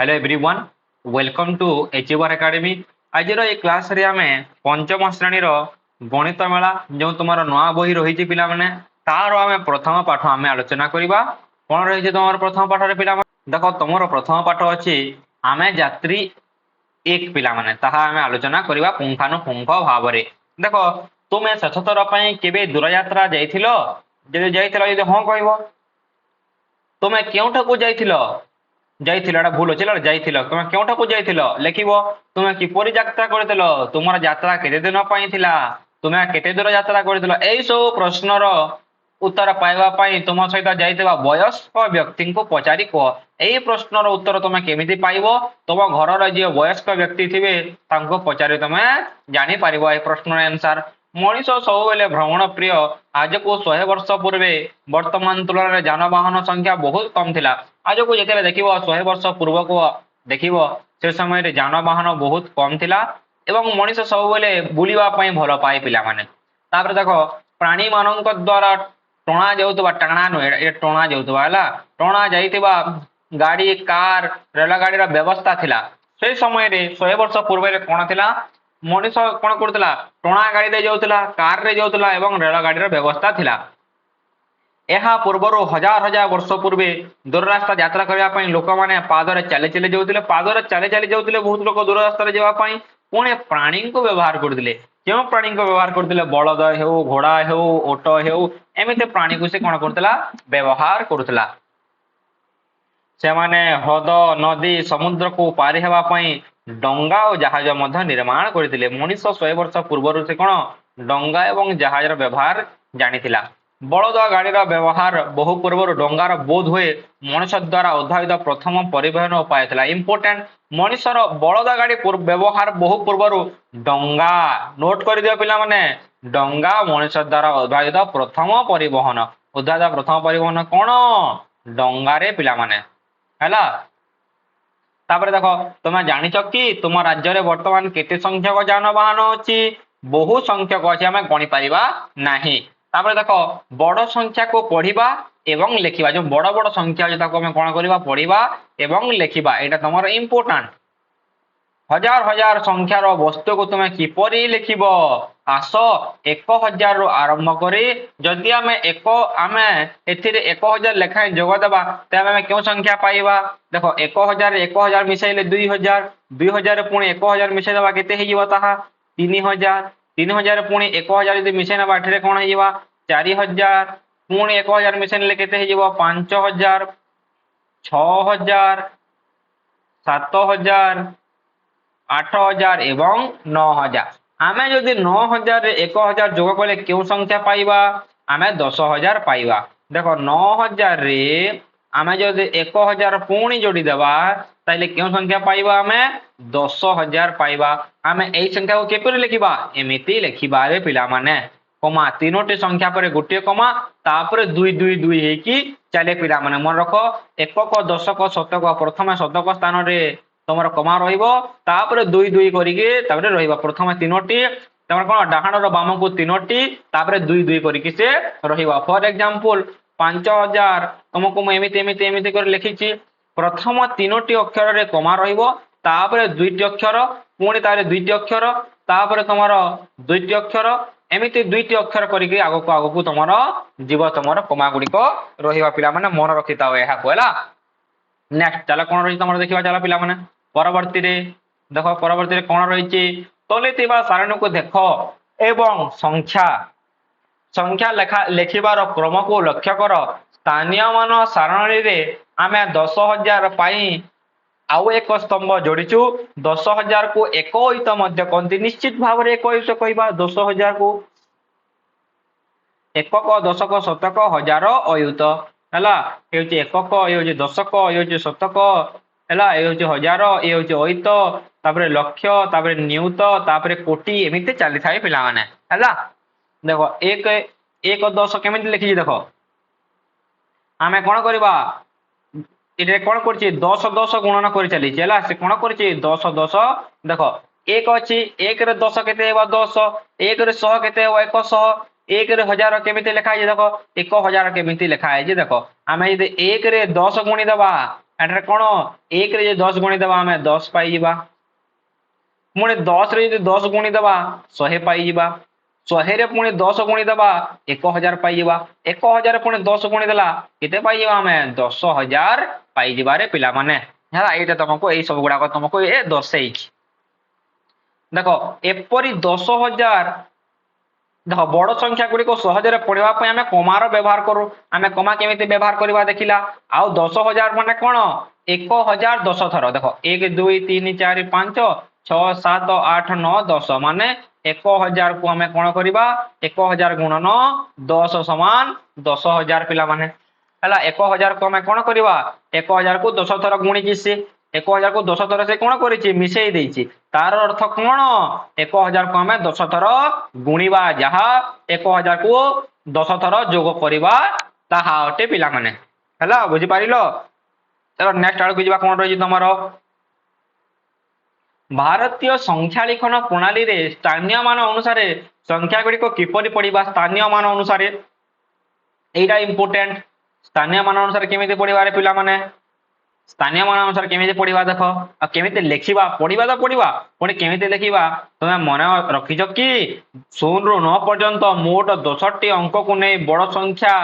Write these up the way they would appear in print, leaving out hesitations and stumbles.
Hello everyone welcome to Achiever Academy आज ये class रे आमे पंचम श्रेणी गणित मेला जो तुम नुआ बही रही पिला माने तार आमे प्रथम पाठ आमे आलोचना करबा कौन रही तुम प्रथम पाठ रे पिला देख तुम प्रथम पाठ अच्छी आमे यात्री एक पिला माने ताहा आमे आलोचना करबा पुंखानुपुंख भाव रे देख तुमे शेषथर केबे दूरयात्रा जाइथिलो जदि जाइथिलो यदि हां कहबो तुमे केउठा को जाइथिलो जाइथिलो भूल अच्छे जाइथिलो तुम केउठा को जाइथिलो लिखिबो तुमे किपरि यात्रा करथिलो तुमर यात्रा केते दिन पई थिला तुमे केते दूर यात्रा करथिलो एई सब प्रश्नर उत्तर पाइबा पई तुम सहित जाइथिबा वयस्क व्यक्ति को पचारि को एई प्रश्नर उत्तर तुमे केमिति पाइबो तुम घरर जे वयस्क व्यक्ति थिबे तांको पचारि तुमे जानि पारिबो ए प्रश्नर आंसर मनीष सब बेले भ्रमण प्रिय आज को 100 वर्ष पूर्वे वर्तमान तुलन में जानवाहन संख्या बहुत कम थिला आज को जिते देख 100 वर्ष पूर्व को देख से समय जानवाहन बहुत कम थिला एवं मनीष सब बेले बुलिबा पई भल पाए पिला माने तापर देखो प्राणी मानक द्वारा टणा जाउतबा टाणा नुहे टणा जाउतबा हला टणा जाइतबा गाड़ी कार रेल गाड़ी रा व्यवस्था थिला से समय रे 100 वर्ष पूर्व रे कोन थिला मनीष कौन करथिला टणा गाड़ी रे जाउतला कार रे जाउतला एवं रेल गाड़ी रा व्यवस्था थिला एहा पूर्वर हजार हजार वर्ष पूर्वे दूर रास्ता यात्रा करबा पई लोक माने पादरे चले चले जाउतले पादरे चले चले जाउतले बहुत लोक दूर रास्ता रे जेबा पई पुणे प्राणी को व्यवहार करथिले क्यों प्राणी को व्यवहार करथिले बलद हेउ घोड़ा हेउ ओट हेउ एमिते प्राणी को से कोन करथिला व्यवहार करथिला से माने ह्रद नदी समुद्र को पारि हेबा पई डंगा और जहाज मध्य निर्माण करथिले मनीष 100 वर्ष पूर्व से कोन डंगा एवं जहाज व्यवहार जानिथिला बलद गाड़ी व्यवहार बहु पूर्व डंगार बोध हुए मनुष्य द्वारा उद्भावित प्रथम परिवहन उपाय था इंपोर्टेंट मनुष्यर बलद गाड़ी व्यवहार बहु पूर्व डंगा नोट कर दियो पिला माने डंगा मनुष्य द्वारा उद्भावित प्रथम परिवहन कौन डंगारे पिला माने हैला तापर देखो तुम जानिच कि तुम राज्य में वर्तमान केते संख्यक जानवाहन अच्छी बहु संख्यक अच्छी आम गणी पारिबा नाही तापर देखो बड़ संख्या को पढ़िबा एवं लेखिबा जो बड़ बड़ संख्या अछि ताको हम कोन करिबा पढ़िबा एवं लेखिबा एटा तमर इंपोर्टेंट हजार हजार संख्यार वस्तु को तुम किपरि लिखिबो आस 1000 रु आरंभ करी जदि आमे एथिरे 1000 लेखाय जोग देबा तबे हम क्यों संख्या पाइबा देखो 1000 मिसाइले 2000 2000 पुणी 1000 मिसाइ देबा केते हे जिवो ताहा 3000 3000 पुणी 1000 यदि मिसाइ नेबा एथिरे कोन हे जिवो 4000 पुणी 1000 मिसाइ ले केते हे जिवो 5000 6000 7000 8000 एवं 9000 आमे जदि 9000 रे 1000 जोग कले क्यों संख्या पाइबा आमे 10000 पाइबा देखो 9000 रे आमे जदि 1000 पुणी जोड़ी देबा ताइले क्यों संख्या पाइबा आमे 10000 पाइबा आमे एई संख्या को केपरि लिखिबा एमिति लिखिबा रे पिला माने कमा तीनोटी संख्या पर गोटे कमा तापर 2 2 2 हे की चले पिला माने मन रखो एकक दशक शतक प्रथम शतक स्थान रे तुमर कमा रहिबो तापर 2 2 करिके तापर रहिबो प्रथम तीनोटी तमर कोन डाहाण रो बाम को तीनोटी तापर 2 2 करिके से रहिबो फॉर एग्जांपल 5000 तुमको मैं एमिति कर लिखिछि प्रथम तीनोटी अक्षर रे कमा रहिबो तापर दुईटी अक्षर पुणी तारे दुईटी अक्षर तापर तुमर दुईटी अक्षर एमिति दुईटी अक्षर करिके आगो को तुमर जीव तुमर कमा गुडी को रहिबा पिला माने मन रखिताओ एहा कोला नेक्स्ट चला कोन रहि तुमर देखिबा चला पिला माने परवर्ती रे देखो परवर्ती रे कोन रहिछि तले थिबा सारणी को देखो एवं संख्या लेखिबार क्रम को लक्ष्य कर स्थानीय मान सारणी रे आमे 10000 पाई आउ एक स्तंभ जोड़ीचु 10000 को एकहित मध्य कोंती निश्चित भाव रे एकहित कहबा 10000 को एकक दशक शतक हजार अयुत हला ए होची एकक ए होची दशक ए होची शतक हला ए होची हजार ए होची अयुत तापर लक्ष तापर नियुत तापर कोटि एमिते चली थाए पिला माने हला देखो एक 10 केमिति लिखि देखो आमे कोन करबा इरे कोन करछि 10 10 गुणन करि चली चला से कोन करछि 10 10 देखो एक अछि 1 रे 10 केते हेबा 10 1 रे 100 केते हेबा 100 1 रे 1000 केमिति लिखा है देखो 1000 केमिति लिखा है जे देखो आमे यदि 1 रे 10 गुणी देबा एठारे कोन 1 रे 10 गुणी देबा हमें 10 पाई जिबा पुणी 10 रे 10 गुणी देबा 100 पाई जिबा 100 रे पुणी 10 गुणी देबा 1000 पाई जिबा 1000 पुणी 10 गुणी देला केते पाई जिबा हमें 10000 पाई जिबा रे पिला माने हला एटा तुमको एई सब गुडा को तुमको ए दर्शाई देखो एपरी 10000 देखो बड़ संख्या गुड़ी को सहजरे पढ़िबा पय हमें कमार व्यवहार करू हमें कमा केमिति व्यवहार करबा देखिला आ 10000 माने कोन 1000 10 थर देखो 1 2 3 4 5 6 7 8 9 10 माने 1000 को हमें कोन करबा 1000 गुणन 10 समान 10000 पिला माने हला 1000 को हमें कोन करबा 1000 को 10 थर गुणी किसी 1000 को 10 थर से कोन करिछि मिसेई देछि तार अर्थ कोन 1000 को हमें 10 थर गुणीबा जहा 1000 को 10 थर जोग करबा ताहा अटे पिला माने हला बुझि पारिलो चलो नेक्स्ट आड़ को जिबा कोन रहि तमरो भारतीय संख्या लिखन प्रणाली रे स्थानीय मान अनुसार संख्या गुडी को किपरि पढिबा स्थानीय मान अनुसार एटा इंपोर्टेंट स्थानीय मान अनुसार केमिति पढिबा रे पिला माने स्थानीय मान अनुसार केमिति पढिबा देखो आ केमिति लेखिबा पढिबा तो पढिबा पुणी केमिति लेखिबा तुमे मन रखिछ कि 0 रु 9 पर्यंत मोट 10टी अंक को नै बड़ संख्या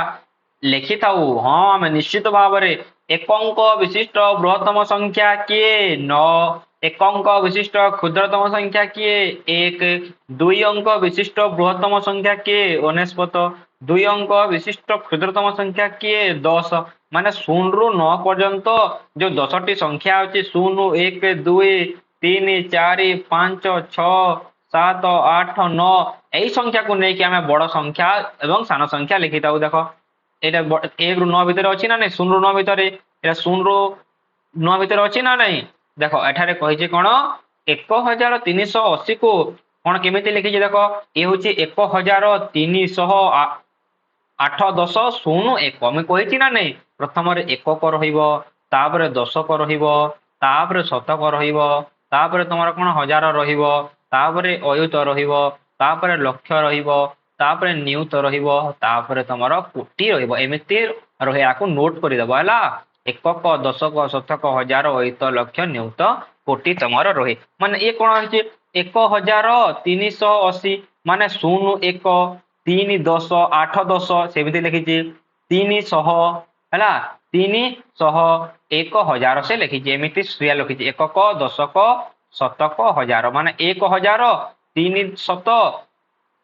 लेखि थाउ हां हम निश्चित भाव रे एक अंक विशिष्ट बृहत्तम संख्या किए 9 एक अंक विशिष्ट क्षुद्रतम संख्या किए 1 2 अंक विशिष्ट बृहत्तम संख्या किए 49 2 अंक विशिष्ट क्षुद्रतम संख्या किए 10 माने 0 रु 9 पर्यंत जो 10टी संख्या अछि 0 1 2 3 4 5 6 7 8 9 एई संख्या को नै कि हमें बड़ संख्या एवं सान संख्या लिखिताउ देखो एटा 1 रु 9 भीतर अछि ना नै 0 रु 9 भीतर एटा 0 रु 9 भीतर अछि ना नै देखो एठारे कहिजे कोन 1380 को कोन केमिति लिखिजे देखो ए होछि 1300 8 10 0 1 मैं कहिछि ना नै प्रथम रे 1 को रहिबो तापरे 10 को रहिबो तापरे 7 को रहिबो तापरे तमरा कोन हजार रहिबो तापरे अयुत रहिबो तापरे लक्ष रहिबो तापरे नियुत रहिबो तापरे तमरा कोटी रहिबो एमिति रहे आको नोट करि देबो हला 1 को 10 को 7 को हजार अयुत लक्ष नियुत कोटी तमरा रहे माने ए कोन होछि 1380 माने 0 1 3 10 8 10 सेमिति लिखिछि 300 हला 300 1000 से लिखिछि एमिति सुया लिखिछि 1 को 10 को 7 को हजार माने 1000 300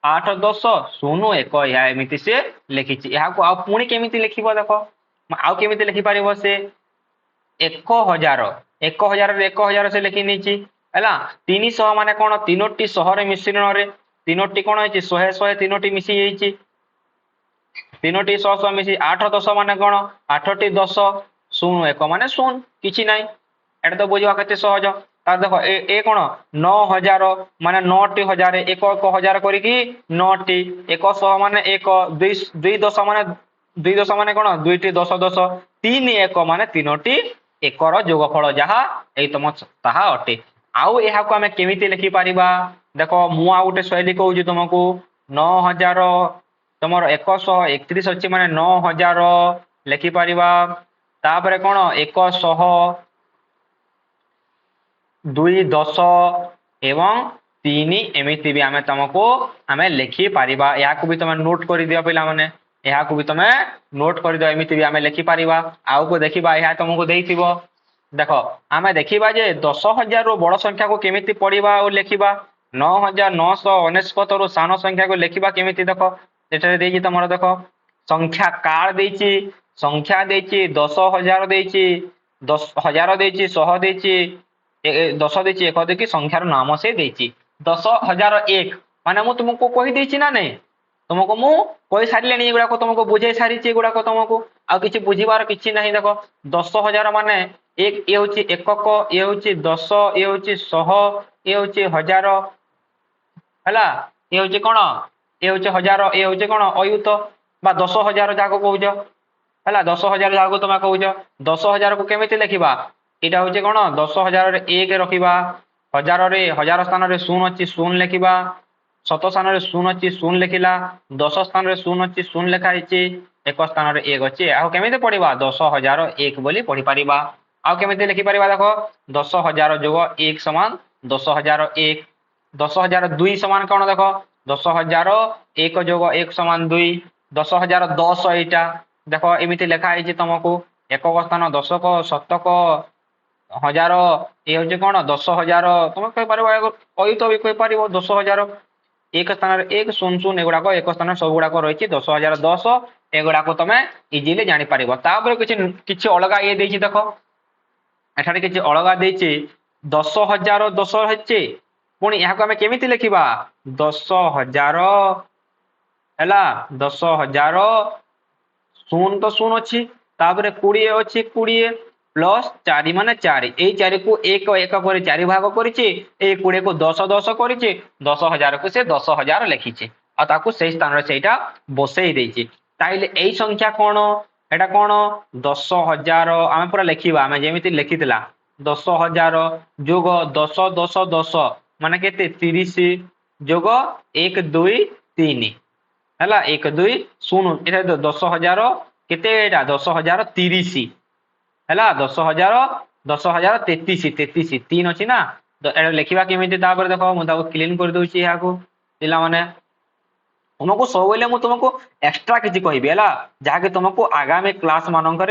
8 10 0 1 या एमिति से लिखिछि एहा को आ पुणी केमिति लिखिबो देखो आ केमिति लिखि पारिबो से 1000 रे 1000 से लिखि निछि हला 300 माने कोन तीनोटी शहर मिश्रण रे तीनोटी कोन होइछि 100 100 तीनोटी मिसी जाइछि तीनोटी 100 100 मिसी 8 10 माने कोन 8 टी 10 0 1 माने 0 किछि नै एटा तो बुझवा कते सहज तार देखो ए कोन 9000 माने 9 टी हजार 1 1000 करी कि 9 टी 100 माने 1 2 10 माने 2 10 माने कोन 2 टी 10 10 3 1 माने तीनोटी 1 रो जोगफल जहा एई तम ताहा अटे आउ एहा को हमें केमिति लिखि पारिबा देखो मु आ उटे शैली कहूजी तुमको 9000 तमर 131 अछि माने 9000 लिखि पारिबा तापरे कोन 100 2 10 एवं 3 एमिति भी हमें तुमको हमें लिखि पारिबा या को भी तुम नोट कर दियो पिला माने या को भी तुम नोट कर दियो एमिति भी हमें लिखि पारिबा आउ को देखिबा या तुमको देइथिबो देखो हमें देखिबा जे 10000 रो बड़ संख्या को केमिति पढिबा और लिखिबा 9999 रो सान संख्या को लिखिबा केमिति देखो एठारे देइछि तमरो देखो संख्या काल देइछि संख्या देइछि 10000 देइछि 10000 देइछि 100 देइछि 10 देइछि 1 देखि संख्यार नाम से देइछि 10001 माने मु तुमको कहि देइछि ना नै तुमको मु कहि सारिलेनी एगुडा को तुमको बुझाई सारिछि एगुडा को तुमको आ किछि बुझिबार किछि नाही देखो 10000 माने एक ए होछि 1 को ए होछि 10 ए होछि 100 ए होछि 1000 हला ए होछि कोन ए होछि 1000 ए होछि कोन अयुत बा 10000 जाको कहउछ हला 10000 जाको तमा कहउछ 10000 को केमिति लिखिबा एटा होछि कोन 10000 रे 1 रखिबा 1000 रे 1000 स्थान रे 0 अछि 0 लिखिबा 7 स्थान रे 0 अछि 0 लिखिला 10 स्थान रे 0 अछि 0 लिखा हिछि 1 स्थान रे 1 अछि आ केमिति पढिबा 10001 बोली पढि परिबा आउ केमिति लिखि परिबा देखो 10,000 जोग 1 समान 10,001 10,002 समान कौन देखो 10,001 जोग 1 समान 2 10,010 एटा देखो एमिति लिखा है तुमको एक स्थान दशक शतक हजार ये हूँ कौन 10,000 तुम कही पार अयुत भी कही पार 10,000 एक स्थान एक शून्य शून्य एगुड़ाक एक स्थान सब गुड़ाक रही 10,010 एगुड़ाक तुम इजिली जापर किसी अलग ये देख एठारे किसी अलग देती 10,000 10 है पुणी यहाँ आम केमी लिखा 10,000 है 10,000 शून्य तो शून्य अच्छी तापर 20 अच्छी 20 प्लस 4 माने 4 यही 4 को एक एक कर 4 भाग कर 20 को 10 10 कर 10,000 को से 10,000 लिखी से स्थान से बसई देती ताइले यही संख्या कौन एटा कौन 10,000 आम पूरा लिखा आम जमी लिखी 10,000 जोग 10 10 10 माने केते 30 जोग 1 2 3 है 1 2 शून्य ये 10,000 केते 10,030 है 10,000 33 33 3 अच्छी ना तो लिखा केमी देख मुझे क्लीन कर दूसरी यहाँ पिला माने तुमको सब मुझे तुमको एक्सट्रा किसी कहबी है जहाँकि तुमको आगामी क्लास मानक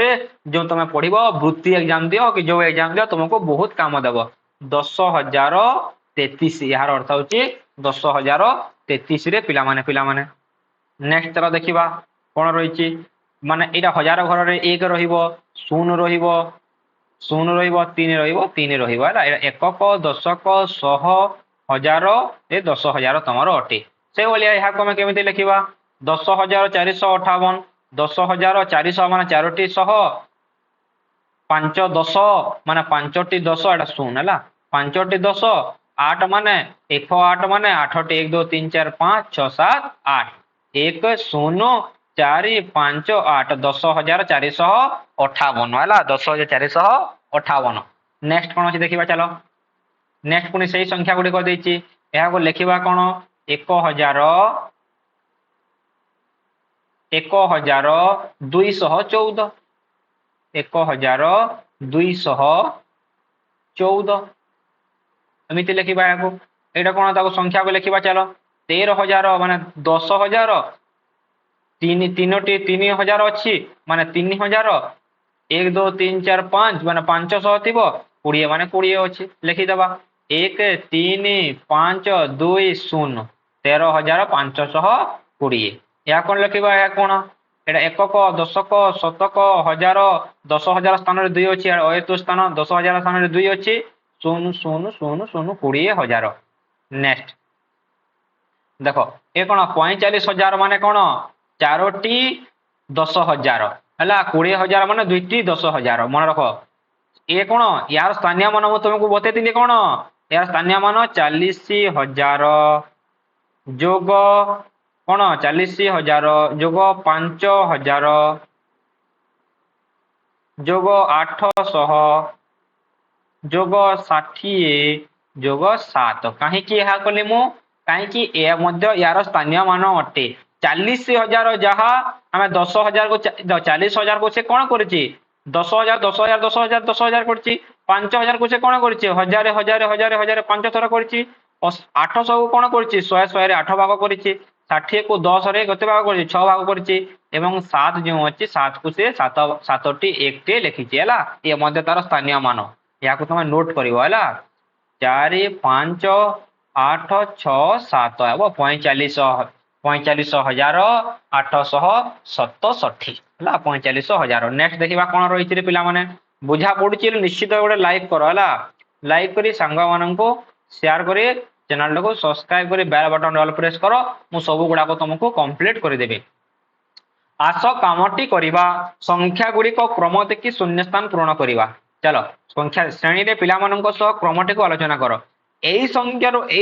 जो तुम पढ़ वृत्ति एग्जाम दियो कि जो एग्जाम दियो तुमको बहुत काम देव 10,033 यार अर्थ हूँ 10,033 पिला माने नेक्स्ट चलो देखा कौन रही माने यहाँ हजार घर में 1 शून्य शून्य तीन रहा एकक दशक शह हजार ये 10,000 तुम अटे से भाया यहाँ आम केमी लिखा 10,458 10,400 मान 4टी शह 5 10 मान 5टी 10 एटा शून्य है 5टी 10 8 माने 108 माने 8 1 2 3 4 5 6 7 8 1 0 4 5 8 10,458 है 10,458 नेक्स्ट कौन अच्छी देखा चलो नेक्स्ट पुणी से संख्या गुड़िक देती यहाँ लिखा कौन 1,000 1,214 1,214 एमती लिखा यहाँ यहाँ कौन संख्या को लिखा चलो 13,000 मान 10,000 3,000 अच्छी माने 3,000 1 2 3 4 5 माने 500 थी 20 माने 20 अच्छी लिखिदे 1 3 5 2 0 13,520 या कौन लिखा या कौन यहाँ एकक दशक शतक हजार 10,000 स्थान 2 अच्छी अयत स्थान 10,000 स्थान 2 अच्छी 0 0 0 0 20,000 नेक्स्ट देखो ये कौन 45,000 मान कौन 4टी 10,000 है 20,000 मान 2टी 10,000 मन रख ये कौन यार स्थानीय मान मुझे तुमको बतई कौन यार स्थानीय मान 40,000 जोग कौन 40,000 जोग 5,000 जोग 800 जोग 60 जोग 7 कहीं कली मु कहीं यार स्थानीय मान अटे 40,000 जहाँ आम 10,000 को 40,000 को से कौन कर 10,000 10,000 10,000 10,000 कर 5,000 को से कौन कर 1,000 1,000 1,000 1,000 5 थर कर 800 को कौन कर 100 100 8 भाग कर 60 को 10 रे गते भाग कर 6 भाग कर 7 जो अच्छी 7 को से 7टी 1 लिखी ये मध्य तार स्थानीय मान या तुम नोट कर 4 5 8 6 7 हे 45,867 है 45,000 नेक्स्ट देखा कौन रही पिला माने बुझा पड़ी निश्चित गोटे लाइक कर लाइक कर सांग मान को शेयर कर चैनल को सब्सक्राइब कर बेल बटन ऑल प्रेस कर मु सब गुड़ाक तुमको कंप्लीट करदेवी आस कामटी करवा संख्या गुड़िक क्रम देखि शून्य स्थान पूरण करवा चलो संख्या श्रेणी में पिला क्रमटी को आलोचना कर यही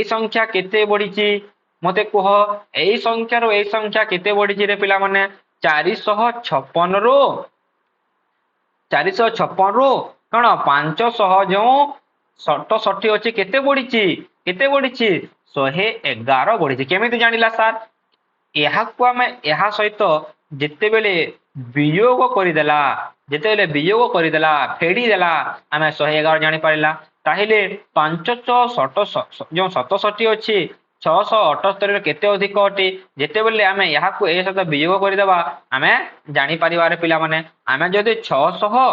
संख्या केते बढ़ी मते कह यही संख्या केते बढ़ी रे पिला माने 456 रु 456 रु कौन 500 जो 67 अच्छी केते बढ़ी 111 बढ़ी केमी जानिला सार यहाँ आम यह सहित ଯେତେବେଳେ ବିଯୋଗ କରିଦେଲା ଫେଡ଼ିଦେଲା ଆମେ 111 ଜାଣିପାରିଲା। ତାହେଲେ 567 ଅଛି 678 କେତେ ଅଧିକ ଅଟେ? ଯେତେବେଳେ ଆମେ ଏହାକୁ ଏ ସହିତ ବିଯୋଗ କରିଦେବା ଆମେ ଜାଣିପାରିବାରେ ପିଲାମାନେ। ଆମେ ଯଦି 600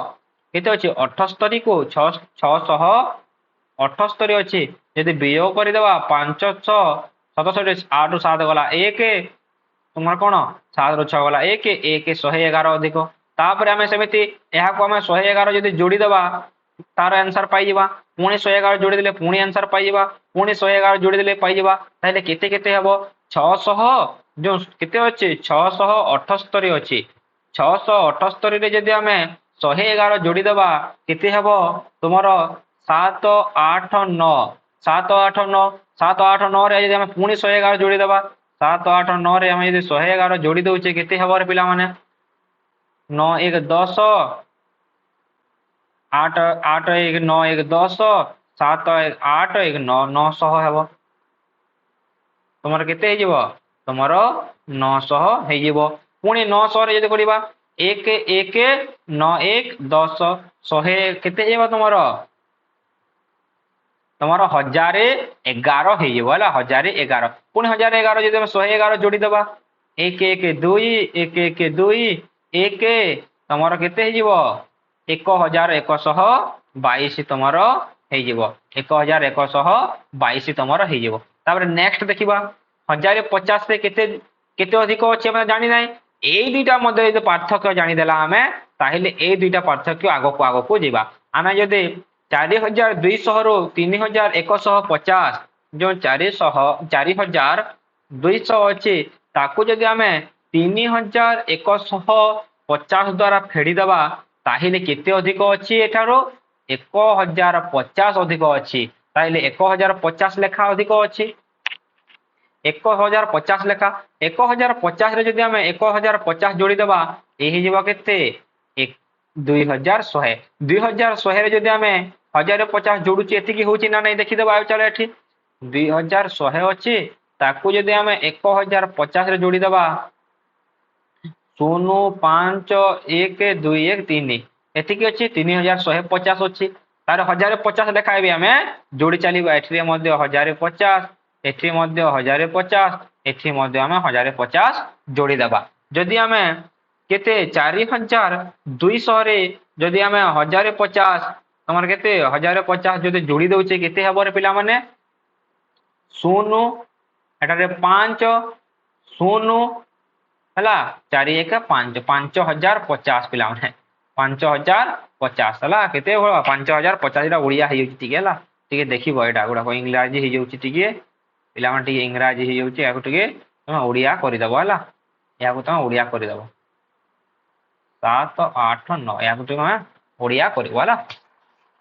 କେତେ ଅଛି 78 କୁ 678 ଅଛି ଯଦି ବିଯୋଗ କରିଦେବା 567 8 ରୁ 7 ଗଲା 1 ତୁମର କଣ 7 ରୁ 6 ଗଲା 1 111 ଅଧିକ। ତାପରେ ଆମେ ସେମିତି ଏହାକୁ ଆମେ 111 ଯଦି ଯୋଡ଼ିଦେବା ତାର ଆନ୍ସର ପାଇଯିବା। ପୁଣି 111 ଯୋଡ଼ିଦେଲେ ପୁଣି ଆନ୍ସର ପାଇଯିବା। ପୁଣି 111 ଯୋଡ଼ିଦେଲେ ପାଇଯିବା। ତାହେଲେ କେତେ କେତେ ହେବ 600 ଯୋଉ କେତେ ଅଛି 678 ଅଛି। 678 ରେ ଯଦି ଆମେ 111 ଯୋଡ଼ିଦେବା କେତେ ହେବ ତୁମର 789 789 789 ରେ ଯଦି ଆମେ ପୁଣି 111 ଯୋଡ଼ିଦେବା 789 ରେ ଆମେ ଯଦି 111 ଯୋଡ଼ି ଦଉଛେ କେତେ ହେବ ପିଲାମାନେ 9 1 10 8 8 1 9 1 10 7 8 1 9 900 ହେବ। ତୁମର କେତେ ହେଇଯିବ ତୁମର 900 ହେଇଯିବ। ପୁଣି 900 ରେ ଯଦି କରିବା 1 1 9 1 10 100 କେତେ ହେଇଯିବ ତୁମର 1011 ହେଇଯିବ ହେଲା 1011। ପୁଣି 1011 ଯଦି ଆମେ 111 ଯୋଡ଼ିଦେବା 1 1 2 1 1 2 1 ତମର କେତେ ହେଇଯିବ 1122 ତମର ହେଇଯିବ 1122 ତମର ହେଇଯିବ। ତାପରେ ନେକ୍ସଟ ଦେଖିବା 1050 ରେ କେତେ କେତେ ଅଧିକ ଅଛି ଆମେ ଜାଣି ନାହିଁ। ଏଇ ଦୁଇଟା ମଧ୍ୟରେ ଯଦି ପାର୍ଥକ୍ୟ ଜାଣିଦେଲା ଆମେ ତାହେଲେ ଏଇ ଦୁଇଟା ପାର୍ଥକ୍ୟ ଆଗକୁ ଆଗକୁ ଯିବା। ଆମେ ଯଦି 4200 ରୁ 3150 ଯୋଉ 4200 ଅଛି ତାକୁ ଯଦି ଆମେ 3150 ଦ୍ୱାରା ଫେଡ଼ିଦେବା ତାହେଲେ କେତେ ଅଧିକ ଅଛି ଏଠାରୁ 1050 ଅଧିକ ଅଛି। ତାହେଲେ 1050 ଲେଖା ଅଧିକ ଅଛି 1050 ଲେଖା 1050 ରେ ଯଦି ଆମେ 1050 ଯୋଡ଼ିଦେବା ଏଇ ହେଇଯିବ କେତେ 2100 2100 ରେ ଯଦି ଆମେ 1050 ଯୋଡୁଛି ଏତିକି ହଉଛି ନା ନାଇଁ ଦେଖିଦେବା। ଆଉ ଚାଲ ଏଠି 2100 ଅଛି ତାକୁ ଯଦି ଆମେ 1050 ରେ ଯୋଡ଼ିଦେବା 0 5 1 2 1 3 ଏତିକି ଅଛି 3150 ଅଛି। ତାର 1050 ଲେଖାଏବି ଆମେ ଯୋଡ଼ି ଚାଲିବା। ଏଠିରେ ମଧ୍ୟ 1050 ଏଠି ମଧ୍ୟ 1050 ଏଠି ମଧ୍ୟ ଆମେ 1050 ଯୋଡ଼ିଦେବା। ଯଦି ଆମେ କେତେ 4200 ରେ ଯଦି ଆମେ 1050 ତମର କେତେ 1050 ଯଦି ଯୋଡ଼ି ଦଉଛେ କେତେ ହେବ ପିଲାମାନେ 0 ଏଠାରେ 5 0 ହେଲା 4 1 5 5050 ପିଲାମାନେ 5050 ହେଲା କେତେ 5050 ଏଟା ଓଡ଼ିଆ ହେଇଯାଉଛି ଟିକେ ହେଲା ଟିକେ ଦେଖିବ ଏଟା ଗୁଡ଼ାକ ଇଂରାଜୀ ହେଇଯାଉଛି ଟିକେ ପିଲାମାନେ ଟିକେ ଇଂରାଜୀ ହେଇଯାଉଛି ଏହାକୁ ଟିକେ ତମେ ଓଡ଼ିଆ କରିଦେବ ହେଲା ଏହାକୁ ତମେ ଓଡ଼ିଆ କରିଦେବ 7 8 9 ଏହାକୁ ତମେ ଓଡ଼ିଆ କରିବ ହେଲା।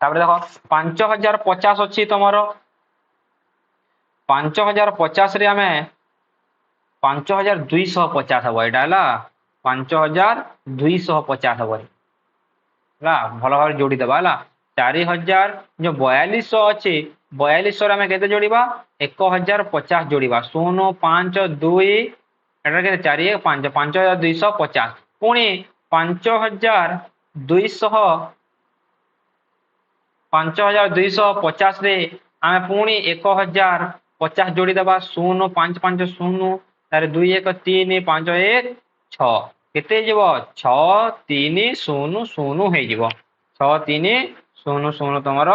ତାପରେ ଦେଖ 5050 ଅଛି ତମର 5050 ରେ ଆମେ 5250 ହବ ଏଇଟା ହେଲା 5250 ହବ ହେଲା ଭଲ ଭାବରେ ଯୋଡ଼ି ଦେବା ହେଲା। 4000 ଯୋଉ 4200 ଅଛି 4200 ରେ ଆମେ କେତେ ଯୋଡ଼ିବା 1050 ଯୋଡ଼ିବା 0 5 2 ଏଟା କେତେ 4 1 5 5250 ପୁଣି 5250 ରେ ଆମେ ପୁଣି 1050 ଯୋଡ଼ିଦେବା 0 5 5 0 ତାରେ 2 1 3 5 1 6 କେତେ ହେଇଯିବ 6 3 0 0 ହେଇଯିବ 6 3 0 0 ତମର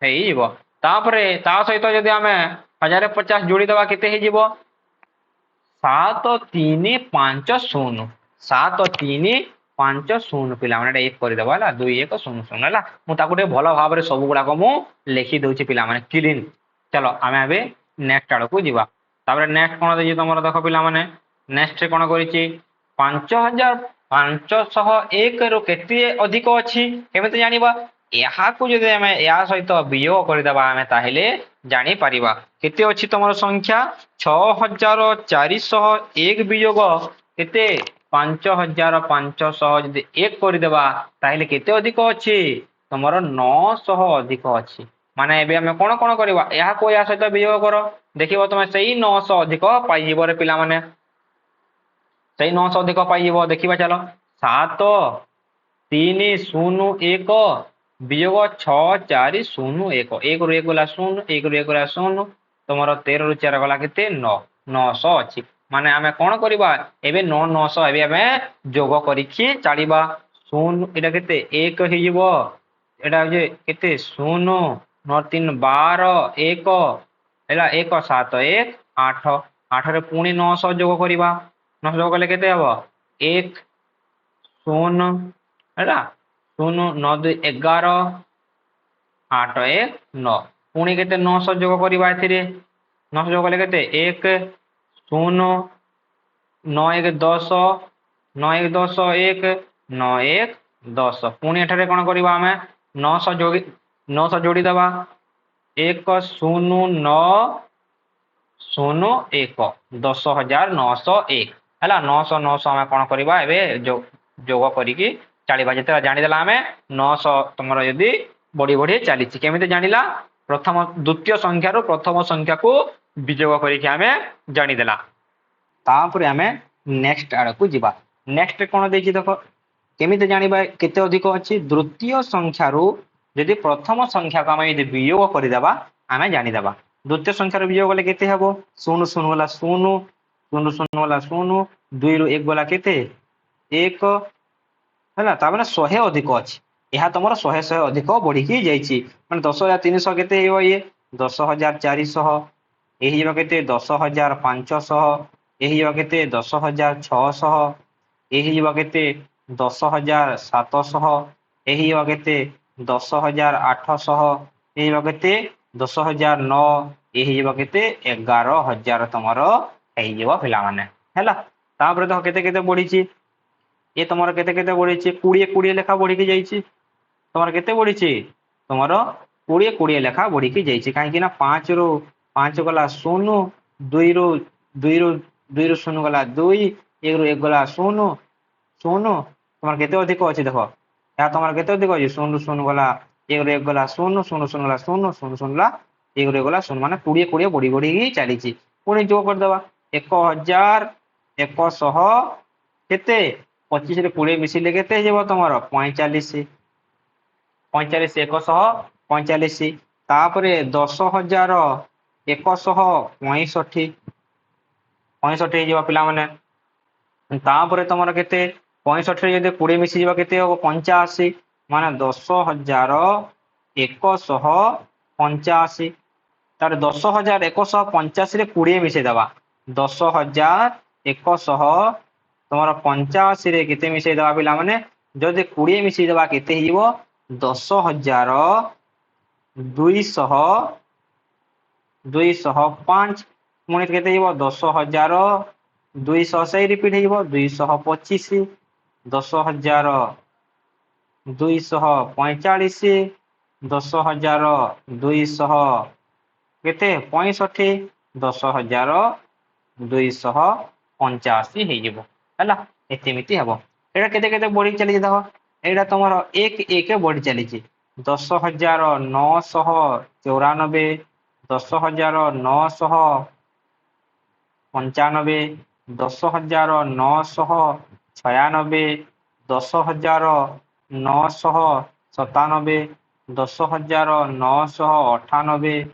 ହେଇଯିବ। ତାପରେ ତା ସହିତ ଯଦି ଆମେ 1050 ଯୋଡ଼ିଦେବା କେତେ ହେଇଯିବ 7 3 5 0 7 3 5 0 ପିଲାମାନେ ଏଟା 1 କରିଦେବା ହେଲା 2 1 0 0 ହେଲା। ମୁଁ ତାକୁ ଟିକେ ଭଲ ଭାବରେ ସବୁ ଗୁଡ଼ାକ ମୁଁ ଲେଖି ଦଉଛି ପିଲାମାନେ କ୍ଲିନ୍। ଚାଲ ଆମେ ଏବେ ନେକ୍ସଟ ଆଡ଼କୁ ଯିବା। ତାପରେ ନେକ୍ସଟ କଣ ଦେଇଛି ତମର ଦେଖ ପିଲାମାନେ ନେକ୍ସଟ କଣ କରିଛି 5501 ରୁ କେତେ ଅଧିକ ଅଛି କେମିତି ଜାଣିବା ଏହାକୁ ଯଦି ଆମେ ଏହା ସହିତ ବିଯୋଗ କରିଦେବା ଆମେ ତାହେଲେ ଜାଣିପାରିବା କେତେ ଅଛି ତମର ସଂଖ୍ୟା 6401 ବିଯୋଗ କେତେ 5500 ଯଦି 1 କରିଦେବା ତାହେଲେ କେତେ ଅଧିକ ଅଛି ତମର 900 ଅଧିକ ଅଛି। ମାନେ ଏବେ ଆମେ କଣ କଣ କରିବା ଏହାକୁ ଏହା ସହିତ ବିଯୋଗ କର ଦେଖିବ ତମେ ସେଇ 900 ଅଧିକ ପାଇଯିବରେ ପିଲାମାନେ ସେଇ 900 ଅଧିକ ପାଇଯିବ। ଦେଖିବା ଚାଲ 7 3 0 1 ବିଯୋଗ 6 4 0 1 1 ରୁ 1 ଗଲା 0 1 ରୁ 1 ଗଲା 0 ତମର 13 ରୁ 4 ଗଲା କେତେ 9 900 ଅଛି। ମାନେ ଆମେ କଣ କରିବା ଏବେ 9 900 ଏବେ ଆମେ ଯୋଗ କରିକି ଚାଲିବା। 0 ଏଟା କେତେ 1 ହେଇଯିବ ଏଟା ହଉଛି କେତେ 0 9 3 12 1 ହେଲା 1 7 1 8 8 ରେ ପୁଣି 900 ଯୋଗ କରିବା। 900 ଯୋଗ କଲେ କେତେ ହବ 1 0 ହେଲା 0 9 2 11 8 1 9 ପୁଣି କେତେ 900 ଯୋଗ କରିବା ଏଥିରେ 900 ଯୋଗ କଲେ କେତେ 1 0 9 1 10 9 1 10 1 9 1 10 ପୁଣି ଏଠାରେ କଣ କରିବା ଆମେ 900 ଯୋଡ଼ିଦେବା 1 0 9 0 1 10,901 ହେଲା 900 900 ଆମେ କଣ କରିବା ଏବେ ଯୋଗ କରିକି ଚାଲିବା। ଯେତେବେଳେ ଜାଣିଦେଲା ଆମେ 900 ତମର ଯଦି ବଢି ବଢି ଚାଲିଛି କେମିତି ଜାଣିଲା ପ୍ରଥମ ଦ୍ୱିତୀୟ ସଂଖ୍ୟାରୁ ପ୍ରଥମ ସଂଖ୍ୟାକୁ ବିଯୋଗ କରିକି ଆମେ ଜାଣିଦେଲା। ତାପରେ ଆମେ ନେକ୍ସଟ ଆଡକୁ ଯିବା। ନେକ୍ସଟ କଣ ଦେଇଛି ଦେଖ କେମିତି ଜାଣିବା କେତେ ଅଧିକ ଅଛି ଦ୍ୱିତୀୟ ସଂଖ୍ୟାରୁ ଯଦି ପ୍ରଥମ ସଂଖ୍ୟାକୁ ଆମେ ଯଦି ବିଯୋଗ କରିଦେବା ଆମେ ଜାଣିଦେବା। ଦ୍ୱିତୀୟ ସଂଖ୍ୟାର ବିଯୋଗ କଲେ କେତେ ହେବ 0 0 ଗଲା 0 0 0 ଗଲା 0 2 ରୁ 1 ଗଲା କେତେ 1 ହେଲା ତାପରେ 100 ଅଧିକ ଅଛି ଏହା ତମର 100 ଅଧିକ ବଢିକି ଯାଇଛି ମାନେ 10,300 କେତେ ହେଇବ ଇଏ 10,400 ଏହି ଯିବ କେତେ 10,500 ଏହି ଯିବ କେତେ 10,600 ଏହି ଯିବ କେତେ 10,700 ଏହି ଯିବ କେତେ 10,800 ଏହି ଯିବ କେତେ 10,009 ଏହି ଯିବ କେତେ 11,000 ତମର ହେଇଯିବ ପିଲାମାନେ ହେଲା। ତାପରେ ଦେଖ କେତେ କେତେ ବଢିଛି ଏ ତମର କେତେ କେତେ ବଢିଛି 20 20 ଲେଖା ବଢିକି ଯାଇଛି ତମର କେତେ ବଢିଛି ତମର 20 20 ଲେଖା ବଢିକି ଯାଇଛି କାହିଁକି ନା 5 ରୁ 5 ଗଲା 0 2 ରୁ 0 ଗଲା 2 1 ରୁ 1 ଗଲା 0 0 ତମର କେତେ ଅଧିକ ଅଛି ଦେଖ ଏହା ତମର କେତେ ଅଧିକ ଅଛି 0 0 ଗଲା 1 ରୁ 1 ଗଲା 0 0 0 ଗଲା 0 0 0 ଗଲା 1 ରୁ 1 ଗଲା 0 ମାନେ 20 20 ବଢି ବଢି ଚାଲିଛି। ପୁଣି ଯୋଗ କରିଦେବା 1,100 କେତେ 25 ରେ 20 ମିଶିଲେ କେତେ ହେଇଯିବ ତମର 45 45 145 ତାପରେ 10,165 ହେଇଯିବ ପିଲାମାନେ। ତାପରେ ତମର କେତେ 65 ରେ ଯଦି 20 ମିଶିଯିବ କେତେ ହବ 85 ମାନେ 10,185 ତାର 10,185 ରେ 20 ମିଶେଇଦବା 10,100 ତମର 85 ରେ କେତେ ମିଶେଇଦବା ପିଲାମାନେ ଯଦି 20 ମିଶେଇଦବା କେତେ ହେଇଯିବ 10,205 ପୁଣି କେତେ ହେଇଯିବ 10,200 ସେଇ ରିପିଟ ହେଇଯିବ 225 10,245 10,200 କେତେ 65 10,285 ହେଇଯିବ ହେଲା ଏମିତି ହବ। ଏଇଟା କେତେ କେତେ ବଢି ଚାଲିଛି ଦେଖ ଏଇଟା ତମର 1 1 ବଢି ଚାଲିଛି 10,994 10,995 10,996 10,997 10,998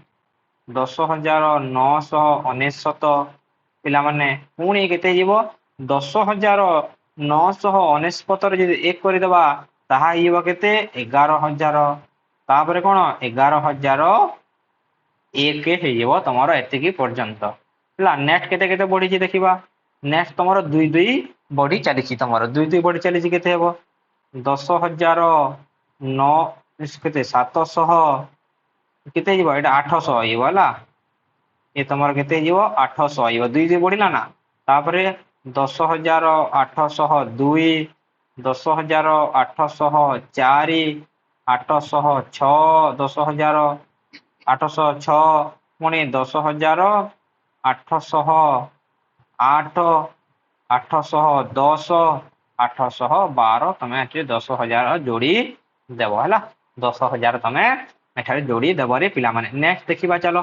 10,999 ପିଲାମାନେ ପୁଣି କେତେ ହେଇଯିବ 10,999 ରେ ଯଦି 1 କରିଦେବା ତାହା ହେଇଯିବ କେତେ 11,000 ତାପରେ କଣ 11,001 ହେଇଯିବ ତମର ଏତିକି ପର୍ଯ୍ୟନ୍ତ ହେଲା। ନେକ୍ସଟ କେତେ କେତେ ବଢିଛି ଦେଖିବା ନେକ୍ସଟ ତମର 2 2 ବଢି ଚାଲିଛି ତମର 2 2 ବଢି ଚାଲିଛି କେତେ ହେବ 10,009 କେତେ 700 କେତେ ହେଇଯିବ ଏଇଟା 800 ହେଇଯିବ ହେଲା ଏ ତମର କେତେ ହେଇଯିବ 800 ହେଇଯିବ 2 2 ବଢିଲା ନା ତାପରେ 10,802 10,804 806 10,806 ପୁଣି 10,808 810 812 ତମେ ଏଠି 10,000 ଯୋଡି ଦେବ ହେଲା 10,000 ତମେ ଏଠାରେ ଯୋଡି ଦେବରେ ପିଲାମାନେ। ନେକ୍ସଟ ଦେଖିବା ଚାଲ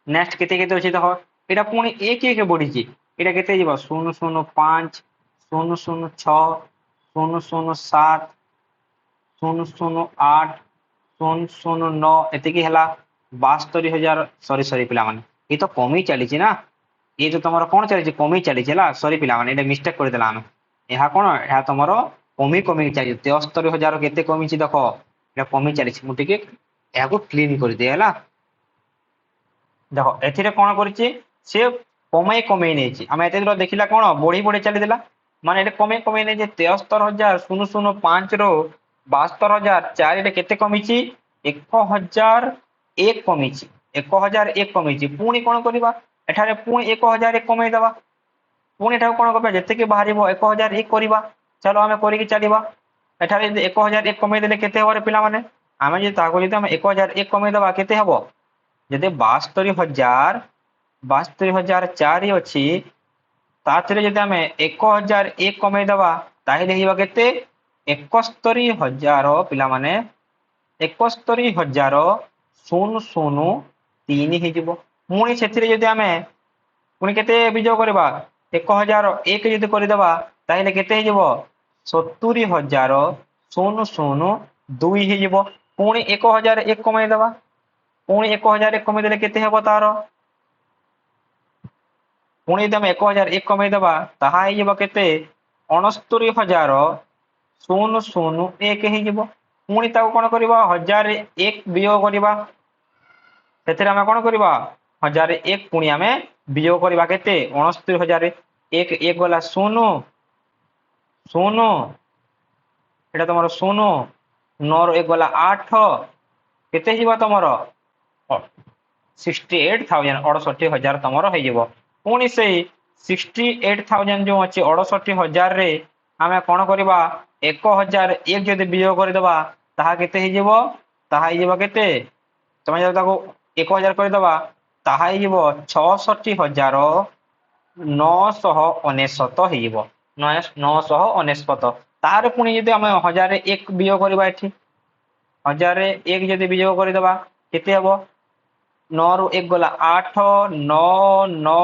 ନେକ୍ସଟ କେତେ କେତେ ଅଛି ଦେଖ ଏଇଟା ପୁଣି 1 1 ବଢିଛି এটা কেতে যাব 005 006 007 008 009 ଏତିକି ହେଲା 72,000 ସରି ସରି ପିଲାମାନେ ଏ ତ କମି ଚାଲିଛି ନା ଏ ତ ତମର କଣ ଚାଲିଛି କମି ଚାଲିଛି ହେଲା ସରି ପିଲାମାନେ ଏଇଟା ମିଷ୍ଟେକ୍ କରିଦେଲା ଆମେ ଏହା କଣ ଏହା ତମର କମି କମି ଚାଲିଛି 73,000 କେତେ କମିଛି ଦେଖ এটা কমি ଚାଲିଛି ମୁଁ ଟିକେ ଏହାକୁ କ୍ଲିନ୍ କରିଦିଏ ହେଲା ଦେଖ ଏଥିରେ କଣ କରିଛି ସେ କମେଇ କମେଇ ନେଇଛି ଆମେ ଏତେ ଦୂର ଦେଖିଲା କଣ ବଢି ବଢି ଚାଲିଥିଲା ମାନେ ଏଠି କମେଇ କମେଇ ନେଇଛି 73,005 ରୁ 72,004 କେତେ କମିଛି 1,001 କମିଛି 1,001 କମିଛି ପୁଣି କଣ କରିବା ଏଠାରେ ପୁଣି 1,001 କମେଇ ଦେବା ପୁଣି ଏଠାକୁ କଣ କରିବା ଯେତିକି ବାହାରିବ 1,001 କରିବା ଚାଲ ଆମେ କରିକି ଚାଲିବା ଏଠାରେ ଯଦି 1,001 କମେଇ ଦେଲେ କେତେ ହେବ ପିଲାମାନେ ଆମେ ଯଦି ତାକୁ ଯଦି ଆମେ 1,001 କମେଇ ଦେବା କେତେ ହେବ ଯଦି 72,004 ଅଛି ତାଥିରେ ଯଦି ଆମେ 1,001 କମେଇ ଦେବା ତାହେଲେ ହେଇଯିବ କେତେ 71,000 ପିଲାମାନେ 71,003 ହେଇଯିବ ପୁଣି ସେଥିରେ ଯଦି ଆମେ ପୁଣି କେତେ ବିଯୋଗ କରିବା 1,001 ଯଦି କରିଦେବା ତାହେଲେ କେତେ ହେଇଯିବ 70,002 ହେଇଯିବ ପୁଣି 1,001 କମେଇ ଦେବା ପୁଣି 1,001 କମେଇ ଦେଲେ କେତେ ହେବ ତାର ପୁଣି ଯଦି ଆମେ 1,001 କମେଇ ଦେବା ତାହା ହେଇଯିବ କେତେ 69,001 ହେଇଯିବ ପୁଣି ତାକୁ କଣ କରିବା 1,001 ବିଯୋଗ କରିବା ସେଥିରେ ଆମେ କଣ କରିବା 1,001 ପୁଣି ଆମେ ବିଯୋଗ କରିବା କେତେ 69,001 1 ଗଲା 0 0 এটা তোমার 0 9 ରୁ 1 ଗଲା 8 କେତେ ହେଇଯିବ ତମର 68,000 68,000 ତମର ହେଇଯିବ ପୁଣି ସେଇ 68,000 ଯୋଉ ଅଛି 68,000 ରେ ଆମେ କଣ କରିବା 1,001 ଯଦି ବିଯୋଗ କରିଦେବା ତାହା କେତେ ହେଇଯିବ ତାହା ହେଇଯିବ କେତେ ତମେ ଯଦି ତାକୁ 1,000 କରିଦେବା ତାହା ହେଇଯିବ 66,999 ହେଇଯିବ 999 ତାର ପୁଣି ଯଦି ଆମେ 1,001 ବିଯୋଗ କରିବା ଏଠି 1,001 ଯଦି ବିଯୋଗ କରିଦେବା କେତେ ହେବ 9 ରୁ 1 ଗଲା 8 9 9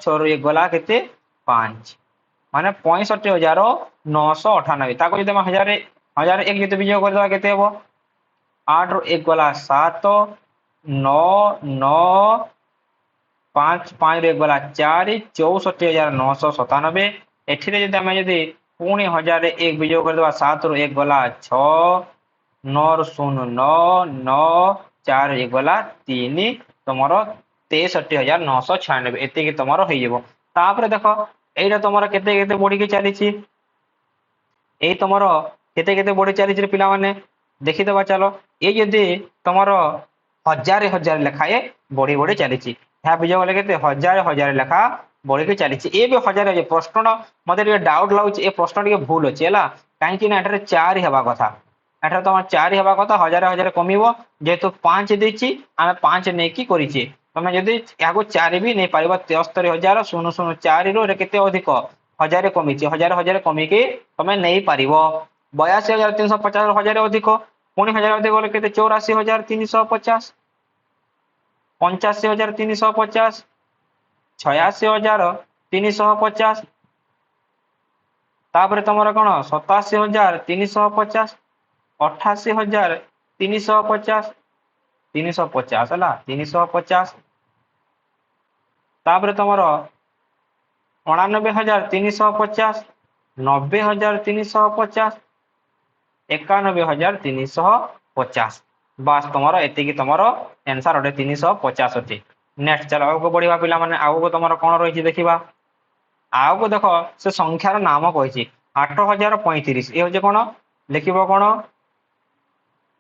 6 ରୁ 1 ଗଲା କେତେ 5 ମାନେ 65,998 ତାକୁ ଯଦି ଆମେ 1,001 ଯଦି ବିଯୋଗ କରିଦେବା କେତେ ହେବ 8 ରୁ 1 ଗଲା 7 9 9 5 5 ରୁ 1 ଗଲା 4 64,997 ଏଠିରେ ଯଦି ଆମେ ଯଦି ପୁଣି 1,001 ବିଯୋଗ କରିଦେବା 7 ରୁ 1 ଗଲା 6 9 ରୁ 0 9 9 4 ରୁ 1 ଗଲା 3 ତମର 63,996 ଏତିକି ତମର ହେଇଯିବ ତାପରେ ଦେଖ ଏଇଟା ତମର କେତେ କେତେ ବଢିକି ଚାଲିଛି ଏଇ ତମର କେତେ କେତେ ବଢି ଚାଲିଛି ପିଲାମାନେ ଦେଖିଦେବା ଚାଲ ଏଇ ଯଦି ତମର 1,000 ଲେଖାଏ ବଢି ବଢି ଚାଲିଛି ଏହା ବିଯୋଗ କଲେ କେତେ 1,000 ଲେଖା ବଢିକି ଚାଲିଛି ଏ ବି 1,000 ପ୍ରଶ୍ନ ମତେ ଟିକେ ଡାଉଟ୍ ଲାଗୁଛି ଏ ପ୍ରଶ୍ନ ଟିକେ ଭୁଲ ଅଛି ହେଲା କାହିଁକି ନା ଏଠାରେ 4 ହେବା କଥା ଏଠାରେ ତମର 4 ହେବା କଥା 1,000 କମିବ ଯେହେତୁ 5 ଦେଇଛି ଆମେ 5 ନେଇକି କରିଛେ ତମେ ଯଦି ଏହାକୁ 4 ବି ନେଇପାରିବ 73,004 ରୁ କେତେ ଅଧିକ 1,000 କମିଛି 1,000 କମିକି ତମେ ନେଇପାରିବ 82,350 ରୁ 1,000 ଅଧିକ ପୁଣି 1,000 ଅଧିକ ଗଲେ କେତେ 84,350 85,350 86,350 ତାପରେ ତମର କଣ 87,350 88,350 350 ହେଲା 350 ତାପରେ ତମର 99,350 90,350 91,350 ବାସ୍ ତମର ଏତିକି ତମର ଆନ୍ସର ଅଟେ 350 ଅଛି ନେକ୍ସଟ ଚାଲ ଆଗକୁ ବଢିବା ପିଲାମାନେ ଆଗକୁ ତମର କଣ ରହିଛି ଦେଖିବା ଆଗକୁ ଦେଖ ସେ ସଂଖ୍ୟାର ନାମ କହିଛି 8,035 ଏ ହଉଛି କଣ ଲେଖିବ କଣ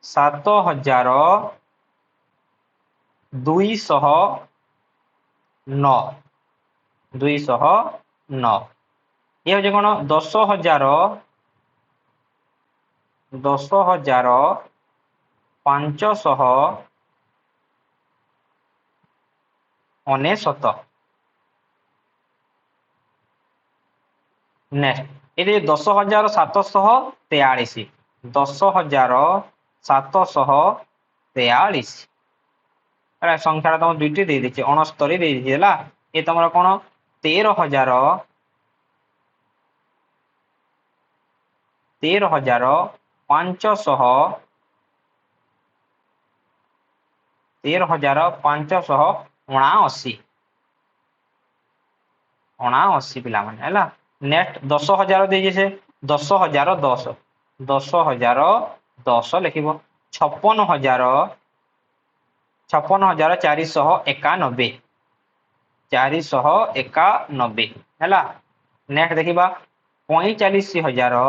7,209 209 ଏ ହଉଛି କଣ 10,599 ନେକ୍ସଟ ଏଠି 10,743 10,743 ସଂଖ୍ୟାଟା ତମ ଦୁଇଟି ଦେଇଦେଇଛି 69 ଦେଇଦେଇଛି ହେଲା ଏ ତମର କଣ 13,000 13,579 ପିଲା ମାନେ ହେଲା। ନେକ୍ସଟ 10,000 ଦେଇଛି ସେ 10,010 10,010 ଲେଖିବ। 56,491 491 ହେଲା। ନେକ୍ସଟ ଦେଖିବା 45,000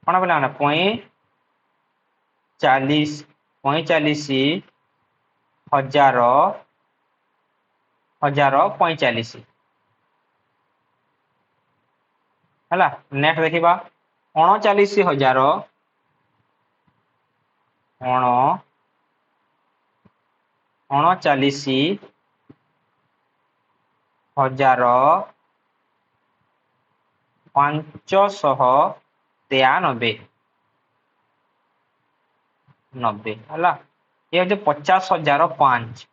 କଣ ପିଲାମାନେ 45,000 ହେଲା। ନେକ୍ସଟ ଦେଖିବା 39,000 593 ହେଲା। ये हूँ 50,005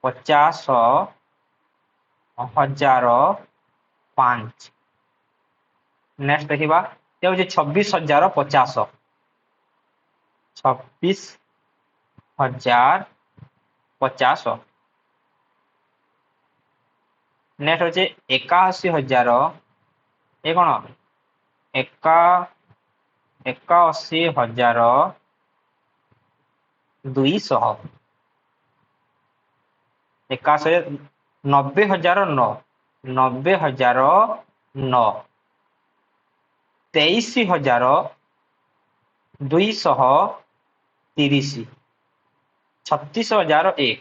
50,005। नेक्स्ट देखिबा ये हूँ 26,050 26,050। नेक्स्ट होचे 81,000 ये कौन 81,200 90,009 90,009 23,230 36,001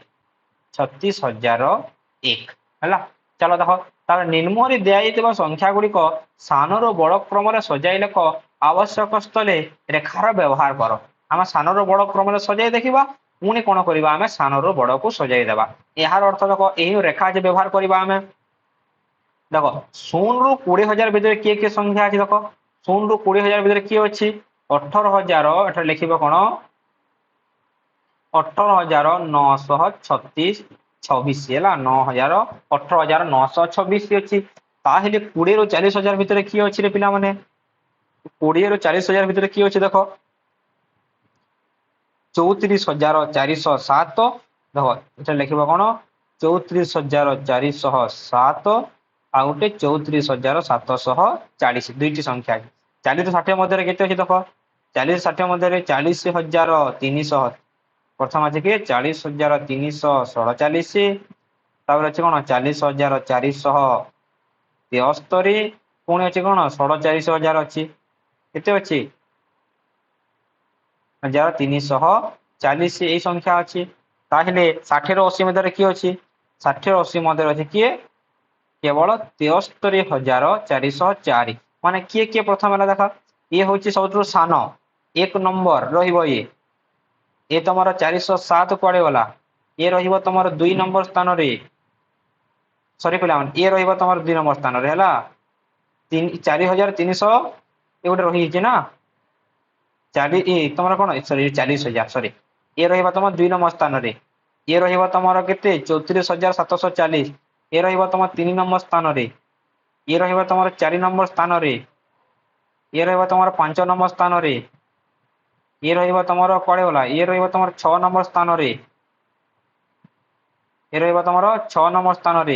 36,001 ହେଲା। चलो देख तार निम्न दिया संख्या गुड़िक सानर बड़ क्रम सजाई लेख आवश्यक स्थले रेखार व्यवहार कर। आम सानर बड़ क्रम सजाई देखा पुणी कौन करवा आम सानर बड़ को सजाई देवा। यार अर्थ देख यही रेखा आज व्यवहार करवा आम देख 0 ରୁ 20,000 भितर किए किए संख्या अच्छी देख 0 ରୁ 20,000 भितर किए अच्छी 18,000 एठार लिखिब कौन 18,936 26 है 18,926 अच्छी। ताहले 20 ରୁ 40,000 भितर किए अच्छी रे पिला माने 20 ରୁ 40,000 भितर किए अच्छी देख 34,407 देख एटा लिखिब कौन 34,407 आ गोटे 34,740 दुईटी संख्या 40 ରୁ 60 मध्य केते अछि देख 40 60 मध्य 40,300 प्रथम अच्छे कि 40,347 तापर अच्छे कौन 40,473 पुणी अच्छे कौन 47,000 अच्छी केते अच्छी 1,340 यही संख्या अच्छी। ताहले 60 ରୁ 80 मध्य किए अच्छी 60 ରୁ 80 मध्य अच्छे किए केवल 73,404 माने किए किए प्रथम है देखा ये हूँ सब सान 1 नंबर ये तुम 407 कुआड़े गला ये तुम 2 नंबर स्थान सरी पे ये तुम 2 नंबर स्थान है 4,300 ये गोटे रही ना 40 तुम कौन सरी 40,000 सरी ये तुम 2 नंबर स्थान ये तुम के 34,740 ये तुम 3 नंबर स्थान ये तुम 4 नंबर स्थान ये तुम 5 नंबर स्थान ये तुम कड़े गला ये तुम 6 नंबर स्थान ये तुम 6 नंबर स्थान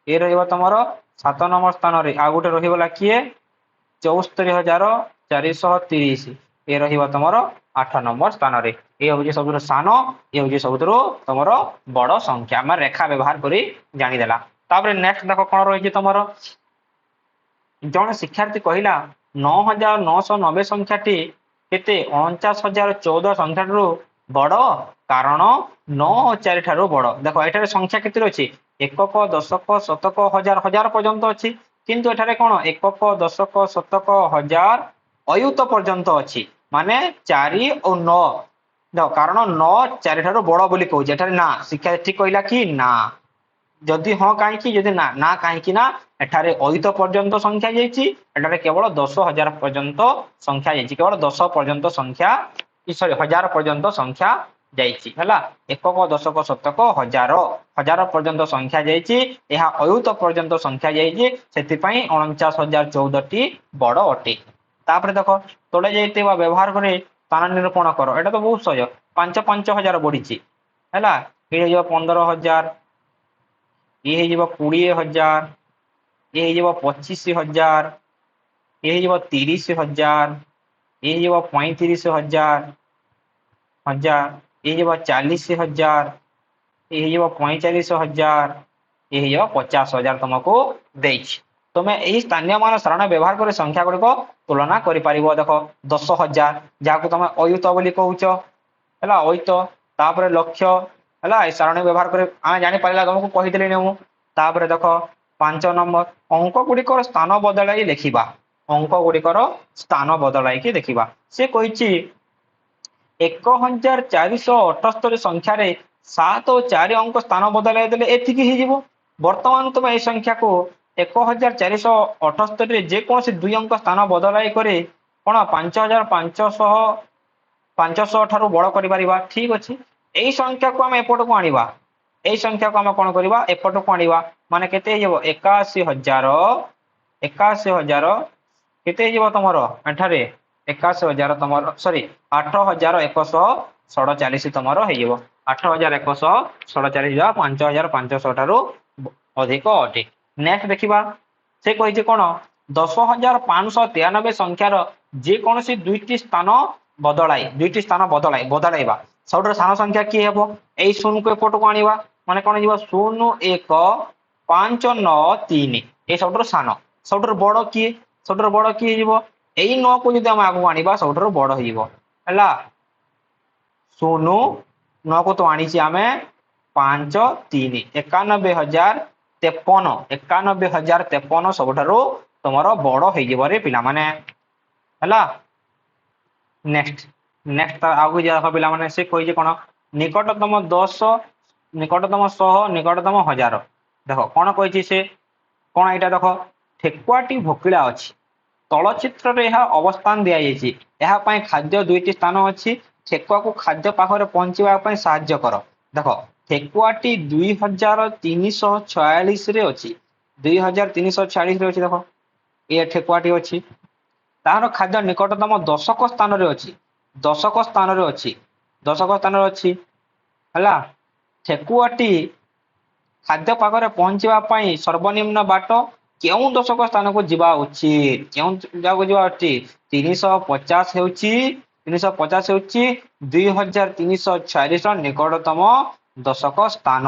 ये तुम 7 नंबर स्थान आ गोटे रहीगला किए 74,430 ये तुम 8 नंबर स्थान ये हूँ सब सान ये हूँ सब तुम बड़ संख्या आम रेखा व्यवहार कर जानीदेला। नेक्स्ट देख कौन रही तुम जन शिक्षार्थी कहला 9,990 संख्याटी केते 49,014 संख्या बड़ कारण 9 और 4 ठारू बड़ देख एठारे संख्या केते अच्छी एकक दशक शतक हजार हजार पर्यंत अच्छी किंतु एठारे कौन एकक दशक शतक हजार अयुत पर्यंत अच्छी माने 4 और 9 देख कारण 9 4 ठारू बड़ बोली कहूँ एठारे ना शिक्षा ठीक कहला कि ना जदि हाँ कहीं जदि ना ना कहीं ना एठारे अयुत पर्यंत संख्या जाइए एठारे केवल 10,000 पर्यंत संख्या जाइए केवल 10 पर्यंत संख्या सॉरी 1000 पर्यंत संख्या ଯାଇଛି ହେଲା। ଏକକ ଦଶକ ଶତକ ହଜାର ହଜାର ପର୍ଯ୍ୟନ୍ତ ସଂଖ୍ୟା ଯାଇଛି, ଏହା ଅୟୁତ ପର୍ଯ୍ୟନ୍ତ ସଂଖ୍ୟା ଯାଇଛି, ସେଥିପାଇଁ 49,014ଟି ବଡ ଅଟେ। ତାପରେ ଦେଖ ତଳେ ଯାଇଥିବା ବ୍ୟବହାର କରି ସ୍ଥାନ ନିରୂପଣ କର। ଏଟା ତ ବହୁତ ସହଜ। 5,000 ବଢିଛି ହେଲା, ଇଏ ହେଇଯିବ 15,000, ଇଏ ହେଇଯିବ 20,000, ଇଏ ହେଇଯିବ 25,000, ଇଏ ହେଇଯିବ 30,000, ଇଏ ହେଇଯିବ 35,000, ଇଏ ହେଇଯିବ 40,000, ଇଏ ହେଇଯିବ 45,000, ଇଏ ହେଇଯିବ 50,000 ତମକୁ ଦେଇଛି। ତମେ ଏହି ସ୍ଥାନୀୟ ମାନ ସାରଣ ବ୍ୟବହାର କରି ସଂଖ୍ୟା ଗୁଡିକ ତୁଳନା କରିପାରିବ। ଦେଖ 10,000 ଯାହାକୁ ତମେ ଅୟୁତ ବୋଲି କହୁଛ ହେଲା, ଅୟୁତ। ତାପରେ ଲକ୍ଷ ହେଲା, ଏ ସାରଣୀ ବ୍ୟବହାର କରି ଆମେ ଜାଣିପାରିଲା, ତମକୁ କହିଥିଲି ମୁଁ। ତାପରେ ଦେଖ 5 ନମ୍ବର ଅଙ୍କ ଗୁଡିକର ସ୍ଥାନ ବଦଳାଇ ଲେଖିବା। ଅଙ୍କ ଗୁଡିକର ସ୍ଥାନ ବଦଳାଇକି ଦେଖିବା। ସେ କହିଛି 1,478 ସଂଖ୍ୟାରେ 7 ଓ 4 ଅଙ୍କ ସ୍ଥାନ ବଦଳାଇ ଦେଲେ ଏତିକି ହେଇଯିବ। ବର୍ତ୍ତମାନ ତମେ এই ସଂଖ୍ୟାକୁ 1,478ରେ ଯେକୌଣସି 2 ଅଙ୍କ ସ୍ଥାନ ବଦଳାଇ କରି କଣ 5,500 ଠାରୁ ବଡ କରିପାରିବା। ଠିକ ଅଛି, এই ସଂଖ୍ୟାକୁ ଆମେ ଏପଟକୁ ଆଣିବା। এই ସଂଖ୍ୟାକୁ ଆମେ କଣ କରିବା, ଏପଟକୁ ଆଣିବା। ମାନେ କେତେ ହେଇଯିବ 81,000 କେତେ ହେଇଯିବ ତମର ଏଠାରେ 81,000 ତମର ସରି 8,147 ତମର ହେଇଯିବ। 8,147 5,500 ଠାରୁ ଅଧିକ ଅଟେ। ନେକ୍ସଟ ଦେଖିବା, ସେ କହିଛି କଣ 10,593 ସଂଖ୍ୟାର ଯେକୌଣସି ଦୁଇଟି ସ୍ଥାନ ବଦଳାଇବା। ସବୁଠାରୁ ସାନ ସଂଖ୍ୟା କିଏ ହେବ? ଏଇ ଶୂନକୁ ଏପଟକୁ ଆଣିବା। ମାନେ କଣ ଯିବ 0,1,593, ଏ ସବୁଠାରୁ ସାନ। ସବୁଠାରୁ ବଡ କିଏ? ସବୁଠାରୁ ବଡ କିଏ ହେଇଯିବ? ଏଇ 9କୁ ଯଦି ଆମେ ଆଗକୁ ଆଣିବା ସବୁଠାରୁ ବଡ ହେଇଯିବ ହେଲା। 0,9କୁ ତ ଆଣିଛି ଆମେ 5 3 91,053 ସବୁଠାରୁ ତମର ବଡ ହେଇଯିବ ରେ ପିଲାମାନେ ହେଲା। ନେକ୍ସଟ ଆଗକୁ ଯାହା ପିଲାମାନେ ସେ କହିଛି କଣ ନିକଟତମ 10, ନିକଟତମ 100, ନିକଟତମ 1000। ଦେଖ କଣ କହିଛି ସେ, କଣ ଏଇଟା ଦେଖ ଠେକୁଆଟି ଭୋକିଲା ଅଛି। ତଳଚିତ୍ରରେ ଏହା ଅବସ୍ଥାନ ଦିଆଯାଇଛି। ଏହା ପାଇଁ ଖାଦ୍ୟ 2ଟି ସ୍ଥାନ ଅଛି। ଠେକୁଆକୁ ଖାଦ୍ୟ ପାଖରେ ପହଞ୍ଚିବା ପାଇଁ ସାହାଯ୍ୟ କର। ଦେଖ ଠେକୁଆଟି 2,346 ରେ ଅଛି। 2,346 ରେ ଅଛି। ଦେଖ ଏ ଠେକୁଆଟି ଅଛି, ତାହାର ଖାଦ୍ୟ ନିକଟତମ ଦଶକ ସ୍ଥାନରେ ଅଛି। ଦଶକ ସ୍ଥାନରେ ଅଛି ହେଲା। ଠେକୁଆଟି ଖାଦ୍ୟ ପାଖରେ ପହଞ୍ଚିବା ପାଇଁ ସର୍ବନିମ୍ନ ବାଟ କେଉଁ ଦଶକ ସ୍ଥାନକୁ ଯିବା ଉଚିତ? କେଉଁ ଜାଗାକୁ ଯିବା ଉଚିତ? 350 ହେଉଛି 2,346 ନିକଟତମ ଦଶକ ସ୍ଥାନ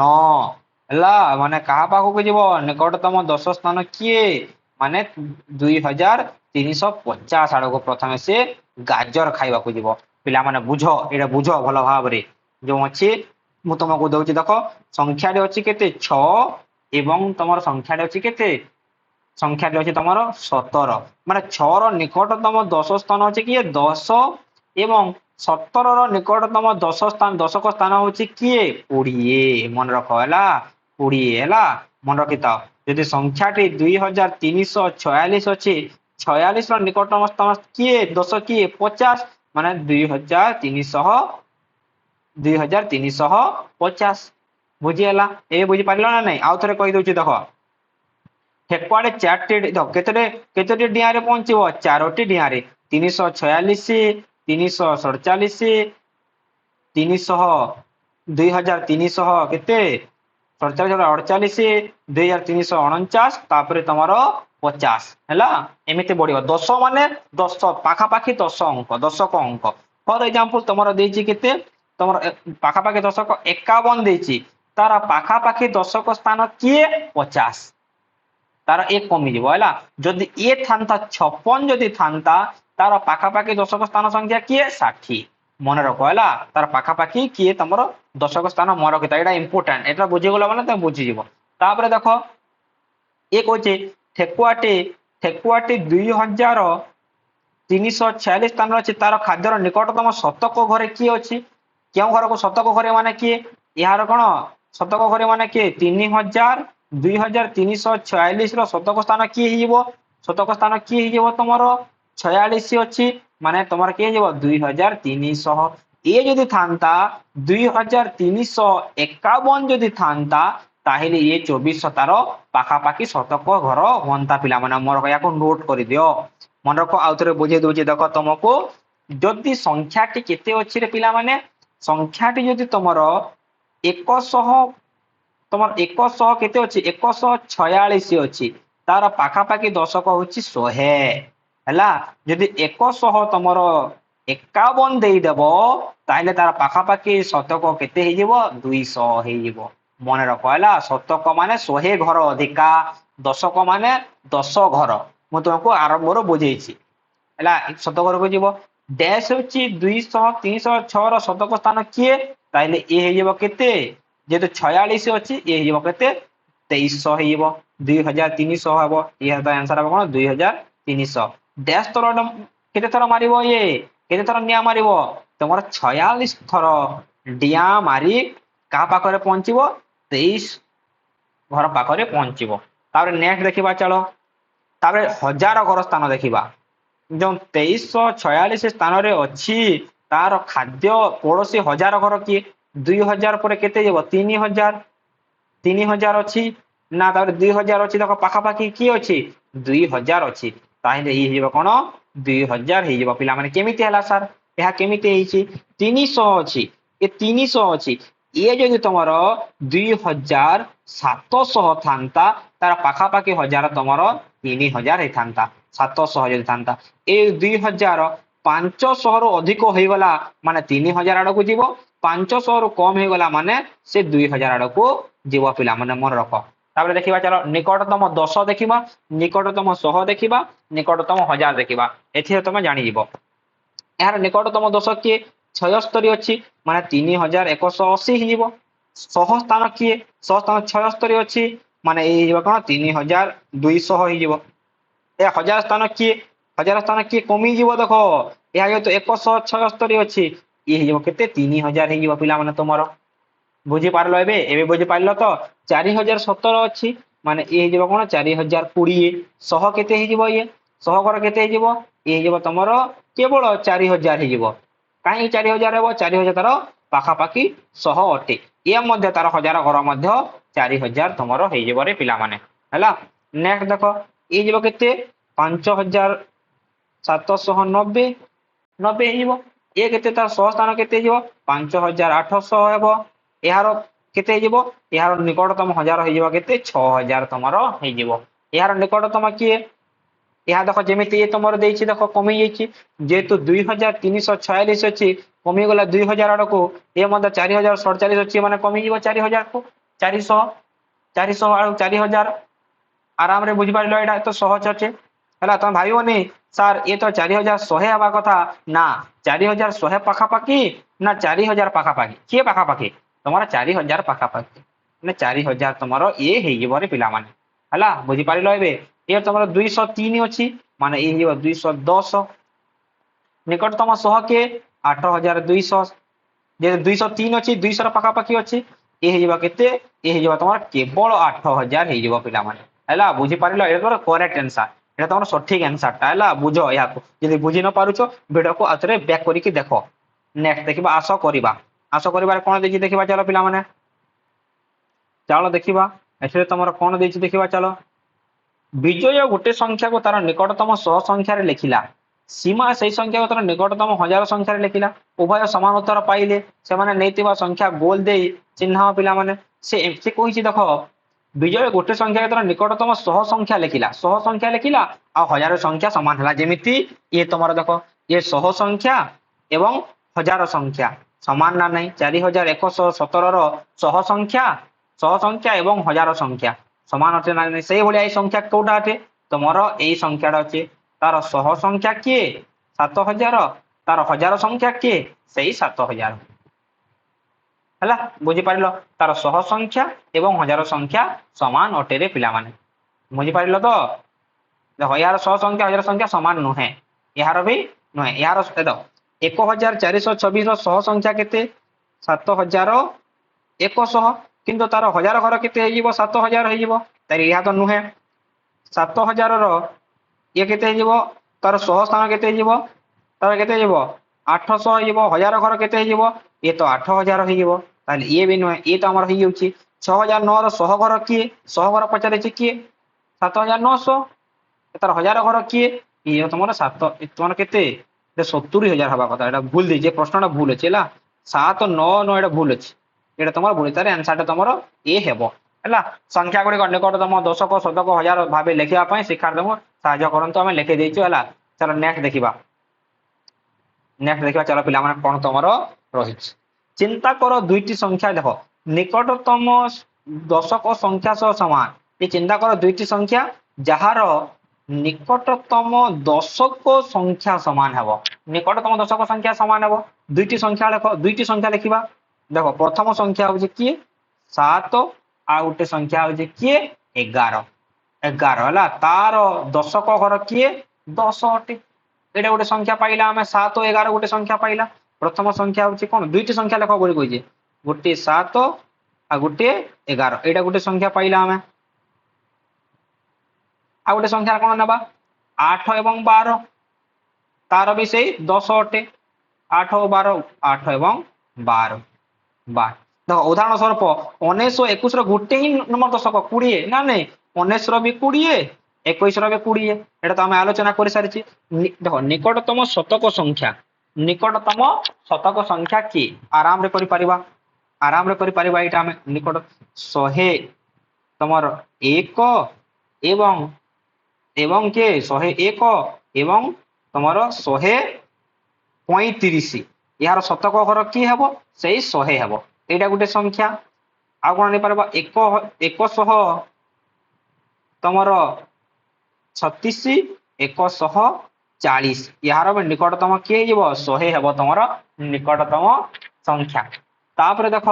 ହେଲା। ମାନେ କାହା ପାଖକୁ ଯିବ? ନିକଟତମ ଦଶ ସ୍ଥାନ କିଏ? ମାନେ 2,350 ଆଡକୁ ପ୍ରଥମେ ସେ ଗାଜର ଖାଇବାକୁ ଯିବ। ପିଲାମାନେ ବୁଝ, ଏଇଟା ବୁଝ ଭଲ ଭାବରେ। ଯୋଉ ଅଛି ମୁଁ ତମକୁ ଦଉଛି, ଦେଖ ସଂଖ୍ୟାଟି ଅଛି କେତେ 6 ଏବଂ ତମର ସଂଖ୍ୟାଟି ଅଛି କେତେ? ସଂଖ୍ୟାଟି ଅଛି ତମର 17। ମାନେ 6ର ନିକଟତମ 10 ସ୍ଥାନ ଅଛି କିଏ? 10 ଏବଂ 17ର ନିକଟତମ ଦଶକ ସ୍ଥାନ ହଉଛି କିଏ? 20। ମନେ ରଖ ହେଲା, 20 ହେଲା, ମନେ ରଖିଥାଅ। ଯଦି ସଂଖ୍ୟାଟି 2,346 ଅଛି, 46ର ନିକଟତମ ସ୍ଥାନ କିଏ? 10 କିଏ? 50। ମାନେ 2,350। ବୁଝିହେଲା? ଏ ବୁଝିପାରିଲ ନା ନାଇଁ? ଆଉ ଥରେ କହିଦଉଛି ଦେଖ ଠେକୁଆଟେ 4ଟି ଡିଆଁରେ ପହଞ୍ଚିବ? 4ଟି ଡିଆଁରେ। 346, 347, 2,300 କେତେ 47, 2,349, ତାପରେ ତମର 50 ହେଲା। ଏମିତି ବଢିବ। 10 ମାନେ 10 ପାଖାପାଖି 10 ଅଙ୍କ, ଦଶକ ଅଙ୍କ। ଫର ଏକ୍ସାମ୍ପଲ ତମର ଦେଇଛି କେତେ? ତମର ପାଖାପାଖି ଦଶକ 51 ଦେଇଛି। ତାର ପାଖାପାଖି ଦଶକ ସ୍ଥାନ କିଏ? 50। ତାର 1 କମିଯିବ ହେଲା। ଯଦି ଏ ଥାନ୍ତା 56, ଯଦି ଥାନ୍ତା ତାର ପାଖାପାଖି ଦଶକ ସ୍ଥାନ ସଂଖ୍ୟା କିଏ? 60। ମନେ ରଖ ହେଲା, ତାର ପାଖାପାଖି କିଏ ତମର ଦଶକ ସ୍ଥାନ ମନେ ରଖିଥା। ଏଇଟା ଇମ୍ପୋର୍ଟାଣ୍ଟ, ଏଟା ବୁଝିଗଲା ମାନେ ତମେ ବୁଝିଯିବ। ତାପରେ ଦେଖ ଇଏ କହୁଛି ଠେକୁଆଟି 2,346 ସ୍ଥାନରେ ଅଛି। ତାର ଖାଦ୍ୟର ନିକଟତମ ଶତକ ଘରେ କିଏ ଅଛି? କେଉଁ ଘରକୁ ଶତକ ଘରେ ମାନେ କିଏ? ଏହାର କଣ ଶତକ ଘରେ ମାନେ କିଏ? 2,346ର ଶତକ ସ୍ଥାନ କିଏ ହେଇଯିବ? ଶତକ ସ୍ଥାନ କିଏ ହେଇଯିବ? ତମର 46 ଅଛି। ମାନେ ତମର କିଏ ହେଇଯିବ? 2,300। ଏ ଯଦି ଥାନ୍ତା 2351 ଯଦି ଥାନ୍ତା ତାହେଲେ ଏ 2400 ତାର ପାଖାପାଖି ଶତକ ଘର ହୁଅନ୍ତା ପିଲାମାନେ। ମୋର କହିବାକୁ ନୋଟ କରିଦିଅ। ମନେ ରଖ, ଆଉ ଥରେ ବୁଝେଇ ଦଉଛି ଦେଖ ତମକୁ। ଯଦି ସଂଖ୍ୟାଟି କେତେ ଅଛି ରେ ପିଲାମାନେ, ସଂଖ୍ୟାଟି ଯଦି ତମର 100 ତମର 100 କେତେ ଅଛି, 146 ଅଛି, ତାର ପାଖାପାଖି ଦଶକ ହଉଛି 100 ହେଲା। ଯଦି 100 ତମର 51 ଦେଇଦେବ ତାହେଲେ ତାର ପାଖାପାଖି ଶତକ କେତେ ହେଇଯିବ, 200 ହେଇଯିବ। ମନେ ରଖ ହେଲା, ଶତକ ମାନେ 100 ଘର ଅଧିକା, ଦଶକ ମାନେ 10 ଘର। ମୁଁ ତୁମକୁ ଆରମ୍ଭରୁ ବୁଝେଇଛି ହେଲା। ଶତକକୁ ଯିବ ଡ୍ୟାଶ ହେଉଛି 200 306 ର ଶତକ ସ୍ଥାନ କିଏ, ତାହେଲେ ଏ ହେଇଯିବ କେତେ, ଯେହେତୁ 46 ଅଛି ଏ ହେଇଯିବ କେତେ, 2300 ହେଇଯିବ। 2300 ହବ, ଇଏ ତ ଆନ୍ସର ହବ କଣ, 2300। ଡ୍ୟାଶ ଥର କେତେ ଥର ମାରିବ, ଇଏ କେତେ ଥର ନିଆଁ ମାରିବ, ତମର 46 ଥର ଡିଆଁ ମାରି କାହା ପାଖରେ ପହଞ୍ଚିବ, 23 ଘର ପାଖରେ ପହଞ୍ଚିବ। ତାପରେ ନେକ୍ସଟ ଦେଖିବା ଚାଲ। ତାପରେ ହଜାର ଘର ସ୍ଥାନ ଦେଖିବା। ଯୋଉ 2346 ସ୍ଥାନରେ ଅଛି ତାର ଖାଦ୍ୟ ପଡୋଶୀ ହଜାର ଘର କିଏ, 2000 ପରେ କେତେ ଯିବ, 3000। 3000 ଅଛି ନା, ତାପରେ 2000 ଅଛି, ଦେଖ ପାଖାପାଖି କିଏ ଅଛି, 2000 ଅଛି, ତାହେଲେ ଇଏ ହେଇଯିବ କଣ, 2000 ହେଇଯିବ। ପିଲାମାନେ କେମିତି ହେଲା ସାର୍, ଏହା କେମିତି ହେଇଛି, 300 ଅଛି, ଏ 300 ଅଛି, ଇଏ ଯଦି ତମର 2700 ଥାନ୍ତା ତାର ପାଖାପାଖି ହଜାର ତମର 3000 ହେଇଥାନ୍ତା। 700 ଯଦି ଥାନ୍ତା, ଏ 2500 ରୁ ଅଧିକ ହେଇଗଲା ମାନେ 3000 ଆଡକୁ ଯିବ, 500 ରୁ କମ ହେଇଗଲା ମାନେ ସେ 2000 ଆଡକୁ ଯିବ। ପିଲାମାନେ ମନେ ରଖ। ତାପରେ ଦେଖିବା ଚାଲ, ନିକଟତମ 10 ଦେଖିବା, ନିକଟତମ 100 ଦେଖିବା, ନିକଟତମ 1000 ଦେଖିବା। ଏଥିରେ ତମେ ଜାଣିଯିବ ଏହାର ନିକଟତମ 10 କିଏ, 76 ଅଛି ମାନେ 3180 ହେଇଯିବ। 100 ସ୍ଥାନ କିଏ, 100 ସ୍ଥାନ 76 ଅଛି ମାନେ ଏଇ ହେଇଯିବ କଣ, 3200 ହେଇଯିବ। ଏ 1000 ସ୍ଥାନ କିଏ, 1000 ସ୍ଥାନ କିଏ କମିଯିବ, ଦେଖ ଏହା ଯେହେତୁ 176 ଅଛି ଇଏ ହେଇଯିବ କେତେ, 3000 ହେଇଯିବ। ପିଲାମାନେ ତମର ବୁଝିପାରିଲ, ଏବେ ଏବେ ବୁଝିପାରିଲ ତ। 4017 ଅଛି ମାନେ ଇଏ ହେଇଯିବ କଣ, 4020। 100 କେତେ ହେଇଯିବ, ଇଏ 100 ଘର କେତେ ହେଇଯିବ, ଇଏ ହେଇଯିବ ତମର କେବଳ 4000 ହେଇଯିବ। କାହିଁକି 4000 ହେବ, 4000 ତାର ପାଖାପାଖି 100 ଅଟେ। ଇଏ ମଧ୍ୟ ତାର ହଜାର ଘର ମଧ୍ୟ 4000 ତମର ହେଇଯିବ ରେ ପିଲାମାନେ ହେଲା। ନେକ୍ସଟ ଦେଖ, ଇଏ ଯିବ କେତେ, 5790 ହେଇଯିବ। ଏ କେତେ, ତାର 100 ସ୍ଥାନ କେତେ ହେଇଯିବ, 5800 ହେବ। ଏହାର କେତେ ହେଇଯିବ, ଏହାର ନିକଟତମ ହଜାର ହେଇଯିବ କେତେ, 6000 ତମର ହେଇଯିବ। ଏହାର ନିକଟତମ କିଏ, ଏହା ଦେଖ ଯେମିତି ଏ ତମର ଦେଇଛି ଦେଖ କମି ଯାଇଛି, ଯେହେତୁ 2346 ଅଛି କମିଗଲା 2000 ଆଡକୁ, ଏ ମଧ୍ୟ 4047 ଅଛି ମାନେ କମିଯିବ 4000 କୁ 400 ଆଉ 4000। ଆରାମରେ ବୁଝିପାରିଲ, ଏଇଟା ତ ସହଜ ଅଛି ହେଲା। ତମେ ଭାବିବନି ସାର୍ ଏ ତ 4100 ହେବା କଥା, ନା 4100 ପାଖାପାଖି ନା 4000 ପାଖାପାଖି, କିଏ ପାଖାପାଖି, ତମର 4000 ପାଖାପାଖି ମାନେ 4000 ତମର ଇଏ ହେଇଯିବ ରେ ପିଲାମାନେ ହେଲା। ବୁଝିପାରିଲ, ଏବେ ଏ ତମର 203 ଅଛି ମାନେ ଇଏ ହେଇଯିବ 210। ନିକଟତମ 100 କିଏ, 8200। ଯେ 203 ଅଛି 200 ପାଖାପାଖି ଅଛି, ଏ ହେଇଯିବ କେତେ, ଏ ହେଇଯିବ ତମର କେବଳ 8000 ହେଇଯିବ ପିଲାମାନେ ହେଲା। ବୁଝିପାରିଲ, ଏଇଟା ତମର କରେକ୍ଟ ଆନ୍ସର, এটা তোমার সঠিক আনসারটা ହେଲା। বুঝ ଏହାକୁ, ଯଦି ବୁଝି ନ ପାରୁଛ ଭିଡିଓକୁ ଆଉଥରେ ବ୍ୟାକ୍ କରିକି ଦେଖ। ନେକ୍ସଟ ଦେଖିବା, ଆସ କରିବା। ଆସ କରିବାରେ କଣ ଦେଇଛି ଦେଖିବା ଚାଲ ପିଲାମାନେ, ଚାଲ ଦେଖିବା ଏଥିରେ ତମର କଣ ଦେଇଛି ଦେଖିବା ଚାଲ। ବିଜୟ ଗୋଟେ ସଂଖ୍ୟାକୁ ତାର ନିକଟତମ 100 ସଂଖ୍ୟାରେ ଲେଖିଲା, ସୀମା ସେଇ ସଂଖ୍ୟାକୁ ତାର ନିକଟତମ 1000 ସଂଖ୍ୟାରେ ଲେଖିଲା। ଉଭୟ ସମାନ ଉତ୍ତର ପାଇଲେ, ସେମାନେ ନେଇଥିବା ସଂଖ୍ୟା ଗୋଲ ଦେଇ ଚିହ୍ନ ପିଲାମାନେ। ସେ ଏମିତି କହିଛି ଦେଖ, ବିଜୟ ଗୋଟେ ସଂଖ୍ୟା ତାର ନିକଟତମ 100 ସଂଖ୍ୟା ଲେଖିଲା, 100 ସଂଖ୍ୟା ଲେଖିଲା ଆଉ 1000 ସଂଖ୍ୟା ସମାନ ହେଲା। ଯେମିତି ଇଏ ତମର ଦେଖ, ଇଏ 100 ସଂଖ୍ୟା ଏବଂ 1000 ସଂଖ୍ୟା ସମାନ ନା ନାହିଁ, 4117 ର 100 ସଂଖ୍ୟା ଏବଂ 1000 ସଂଖ୍ୟା ସମାନ ଅଟେ ନା ନାହିଁ। ସେଇଭଳିଆ ଏଇ ସଂଖ୍ୟା କୋଉଟା ଅଟେ, ତମର ଏଇ ସଂଖ୍ୟାଟା ଅଛି। ତାର 100 ସଂଖ୍ୟା କିଏ, 7000, ତାର 1000 ସଂଖ୍ୟା କିଏ, ସେଇ 7000 ହେଲା। ବୁଝିପାରିଲ, ତାର 100 ସଂଖ୍ୟା ଏବଂ 1000 ସଂଖ୍ୟା ସମାନ ଅଟେରେ ପିଲାମାନେ। ବୁଝିପାରିଲ ତ, ଦେଖ ଏହାର 100 ସଂଖ୍ୟା 1000 ସଂଖ୍ୟା ସମାନ ନୁହେଁ, ଏହାର ବି ନୁହେଁ। ଏହାର 1426 ର 100 ସଂଖ୍ୟା କେତେ, 7100, କିନ୍ତୁ ତାର 1000 ଘର କେତେ ହେଇଯିବ, 7000 ହେଇଯିବ, ତାର ଏହା ତ ନୁହେଁ। 7000 ର ଇଏ କେତେ ହେଇଯିବ, ତାର 100 ସ୍ଥାନ କେତେ ହେଇଯିବ, ତାର କେତେ ହେଇଯିବ 800 ହେଇଯିବ 1000 ଘର କେତେ ହେଇଯିବ ଏ ତ 8000 ହେଇଯିବ ତାହେଲେ ଇଏ ବି ନୁହେଁ ଏ ତ ଆମର ହେଇଯାଉଛି 6009 ର 100 ଘର କିଏ 100 ଘର ପଚାରିଛି କିଏ 7900 ତାର 1000 ଘର କିଏ ଇଏ ତମର 7 ତମର କେତେ 70000 ହବା କଥା এটা ভুল ଦେଇଛି ପ୍ରଶ୍ନଟା ଭୁଲ ଅଛି ହେଲା 799 এটা ଭୁଲ ଅଛି এটা ତମର ଭୁଲ ତାର ଆନ୍ସର ଟା ତମର ଏ ହେବ ହେଲା ସଂଖ୍ୟା ଗୁଡିକ ନିକଟତମ ଦଶକ ଶତକ ହଜାର ଭାବେ ଲେଖିବା ପାଇଁ ଶିକ୍ଷାର୍ଥୀଙ୍କୁ ସାହାଯ୍ୟ କରନ୍ତୁ ଆମେ ଲେଖି ଦେଇଛୁ ହେଲା ଚାଲ ନେକ୍ସଟ ଦେଖିବା ଚାଲ ପିଲାମାନେ କଣ ତମର ରହିଛି ଚିନ୍ତା କର ଦୁଇଟି ସଂଖ୍ୟା ଦେଖ ନିକଟତମ ଦଶକ ସଂଖ୍ୟା ସହ ସମାନ ଏ ଚିନ୍ତା କର ଦୁଇଟି ସଂଖ୍ୟା ଯାହାର ନିକଟତମ ଦଶକ ସଂଖ୍ୟା ସମାନ ହେବ ନିକଟତମ ଦଶକ ସଂଖ୍ୟା ସମାନ ହେବ ଦୁଇଟି ସଂଖ୍ୟା ଲେଖିବା ଦେଖ ପ୍ରଥମ ସଂଖ୍ୟା ହଉଛି କିଏ 7 ଆଉ ଗୋଟେ ସଂଖ୍ୟା ହଉଛି କିଏ 11 ହେଲା ତାର ଦଶକ ଘର କିଏ 10 ଅଟେ ଏଇଟା ଗୋଟେ ସଂଖ୍ୟା ପାଇଲା ଆମେ 7 11 ଗୋଟେ ସଂଖ୍ୟା ପାଇଲା ପ୍ରଥମ ସଂଖ୍ୟା ହଉଛି କଣ ଦୁଇଟି ସଂଖ୍ୟା ଲେଖ ବୋଲି କହିଛି ଗୋଟେ 7 ଆଉ ଗୋଟେ 11 ଏଇଟା ଗୋଟେ ସଂଖ୍ୟା ପାଇଲା ଆମେ ଆଉ ଗୋଟେ ସଂଖ୍ୟା କଣ ନେବା 8 ଏବଂ 12 ତାର ବି ସେଇ 10 ଅଟେ 8 ଓ 12 8 ଏବଂ 12 ଦେଖ ଉଦାହରଣ ସ୍ୱରୂପ 19 21 ର ଗୋଟେ ହିଁ ନମ୍ବର ଦଶକ 20 ନା ନାଇଁ 19 ର ବି 20 21 ର ବି 20 এটা তো ଆମେ ଆଲୋଚନା କରି ସାରିଛି ଦେଖ ନିକଟତମ ଶତକ ସଂଖ୍ୟା କି ଆରାମରେ କରିପାରିବା ଏଇଟା ଆମେ ନିକଟ 100 ତମର 1 ଏବଂ କିଏ 101 ଏବଂ ତମର 135 ଏହାର ଶତକ ଘର କି ହେବ ସେଇ 100 ହେବ ଏଇଟା ଗୋଟେ ସଂଖ୍ୟା ଆଉ କଣ ନେଇପାରିବା 100 ତମର 36 140 ଏହାର ନିକଟତମ କିଏ ହେଇଯିବ 100 ହେବ ତମର ନିକଟତମ ସଂଖ୍ୟା ତାପରେ ଦେଖ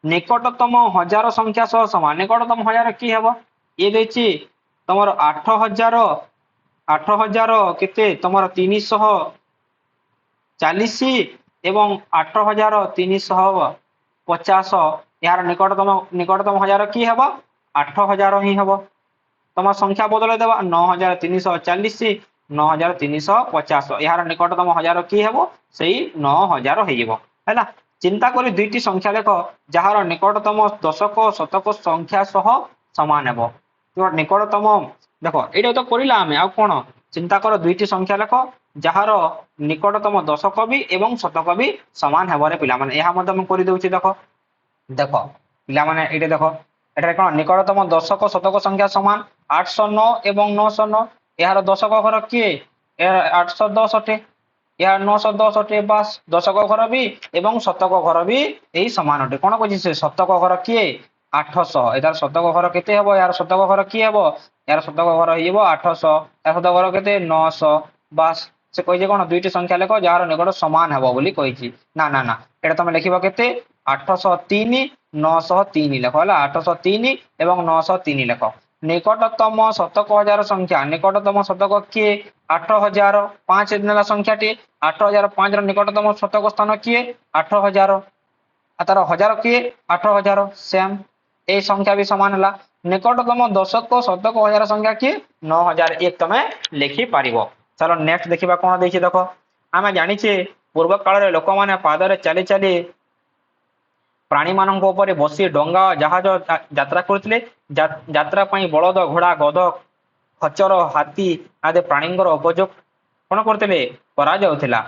ନିକଟତମ 1000 ସଂଖ୍ୟା ସହ ସମାନ ନିକଟତମ 1000 କି ହେବ ଇଏ ଦେଇଛି ତମର 8000 କେତେ ତମର 340 ଏବଂ 8350 ଏହାର ନିକଟତମ 1000 କି ହେବ 8000 ହିଁ ହେବ ତମ ସଂଖ୍ୟା ବଦଳାଇ ଦେବା 9340 9350 ଏହାର ନିକଟତମ 1000 କି ହେବ ସେଇ 9000 ହେଇଯିବ ହେଲା ଚିନ୍ତା କରି ଦୁଇଟି ସଂଖ୍ୟା ଲେଖ ଯାହାର ନିକଟତମ ଦଶକ ଶତକ ସଂଖ୍ୟା ସହ ସମାନ ହେବ ନିକଟତମ ଦେଖ ଏଇଟା ତ କରିଲା ଆମେ ଆଉ କଣ ଚିନ୍ତା କର ଦୁଇଟି ସଂଖ୍ୟା ଲେଖ ଯାହାର ନିକଟତମ ଦଶକ ବି ଏବଂ ଶତକ ବି ସମାନ ହେବରେ ପିଲାମାନେ ଏହା ମଧ୍ୟ ମୁଁ କରିଦେଉଛି ଦେଖ ପିଲାମାନେ ଏଇଟା ଦେଖ ଏଠାରେ କଣ ନିକଟତମ ଦଶକ ଶତକ ସଂଖ୍ୟା ସମାନ 809 ଏବଂ 909 ଏହାର ଦଶକ ଘର କିଏ 810 ଅଟେ ଏହା 910 ଅଟେ ବାସ୍ ଦଶକ ଘର ବି ଏବଂ ଶତକ ଘର ବି ଏହି ସମାନ ଅଟେ କଣ କହୁଛି ସେ ଶତକ ଘର କିଏ 800 ଏହାର ଶତକ ଘର କେତେ ହେବ ଏହାର ଶତକ ଘର କିଏ ହେବ ଏହାର ଶତକ ଘର ହେଇଯିବ 800 ଏହାର ଶତକ ଘର କେତେ 900 ବାସ୍ ସେ କହିଛି କଣ ଦୁଇଟି ସଂଖ୍ୟା ଲେଖ ଯାହାର ନିକଟ ସମାନ ହେବ ବୋଲି କହିଛି ନା ଏଟା ତମେ ଲେଖିବ କେତେ 803 903 ଲେଖ ହେଲା 803 ଏବଂ 903 ଲେଖ ନିକଟତମ ଶତକ ହଜାର ସଂଖ୍ୟା ନିକଟତମ ଶତକ କିଏ 8000 5 ନେଲା ସଂଖ୍ୟାଟି 8005 ର ନିକଟତମ ଶତକ ସ୍ଥାନ କିଏ 8000 ତାର ହଜାର କିଏ 8000 ସେମ୍ এই সংখ্যা ବି ସମାନ ହେଲା ନିକଟତମ ଦଶକ ଶତକ ହଜାର ସଂଖ୍ୟା କିଏ 9001 ତମେ ଲେଖି ପାରିବ ଚାଲ ନେକ୍ସଟ ଦେଖିବା କଣ ଦେଇଛି ଦେଖ ଆମେ ଜାଣିଛେ ପୂର୍ବ କାଳରେ ଲୋକମାନେ ପାଦରେ ଚାଲି ଚାଲି ପ୍ରାଣୀମାନଙ୍କ ଉପରେ ବସି ଡଙ୍ଗା ଜାହାଜ ଯାତ୍ରା କରୁଥିଲେ ଯାତ୍ରା ପାଇଁ ବଳଦ ଘୋଡା ଗଧ ଖଚର ହାତୀ ଆଦି ପ୍ରାଣୀଙ୍କର ଉପଯୋଗ କଣ କରୁଥିଲେ କରାଯାଉଥିଲା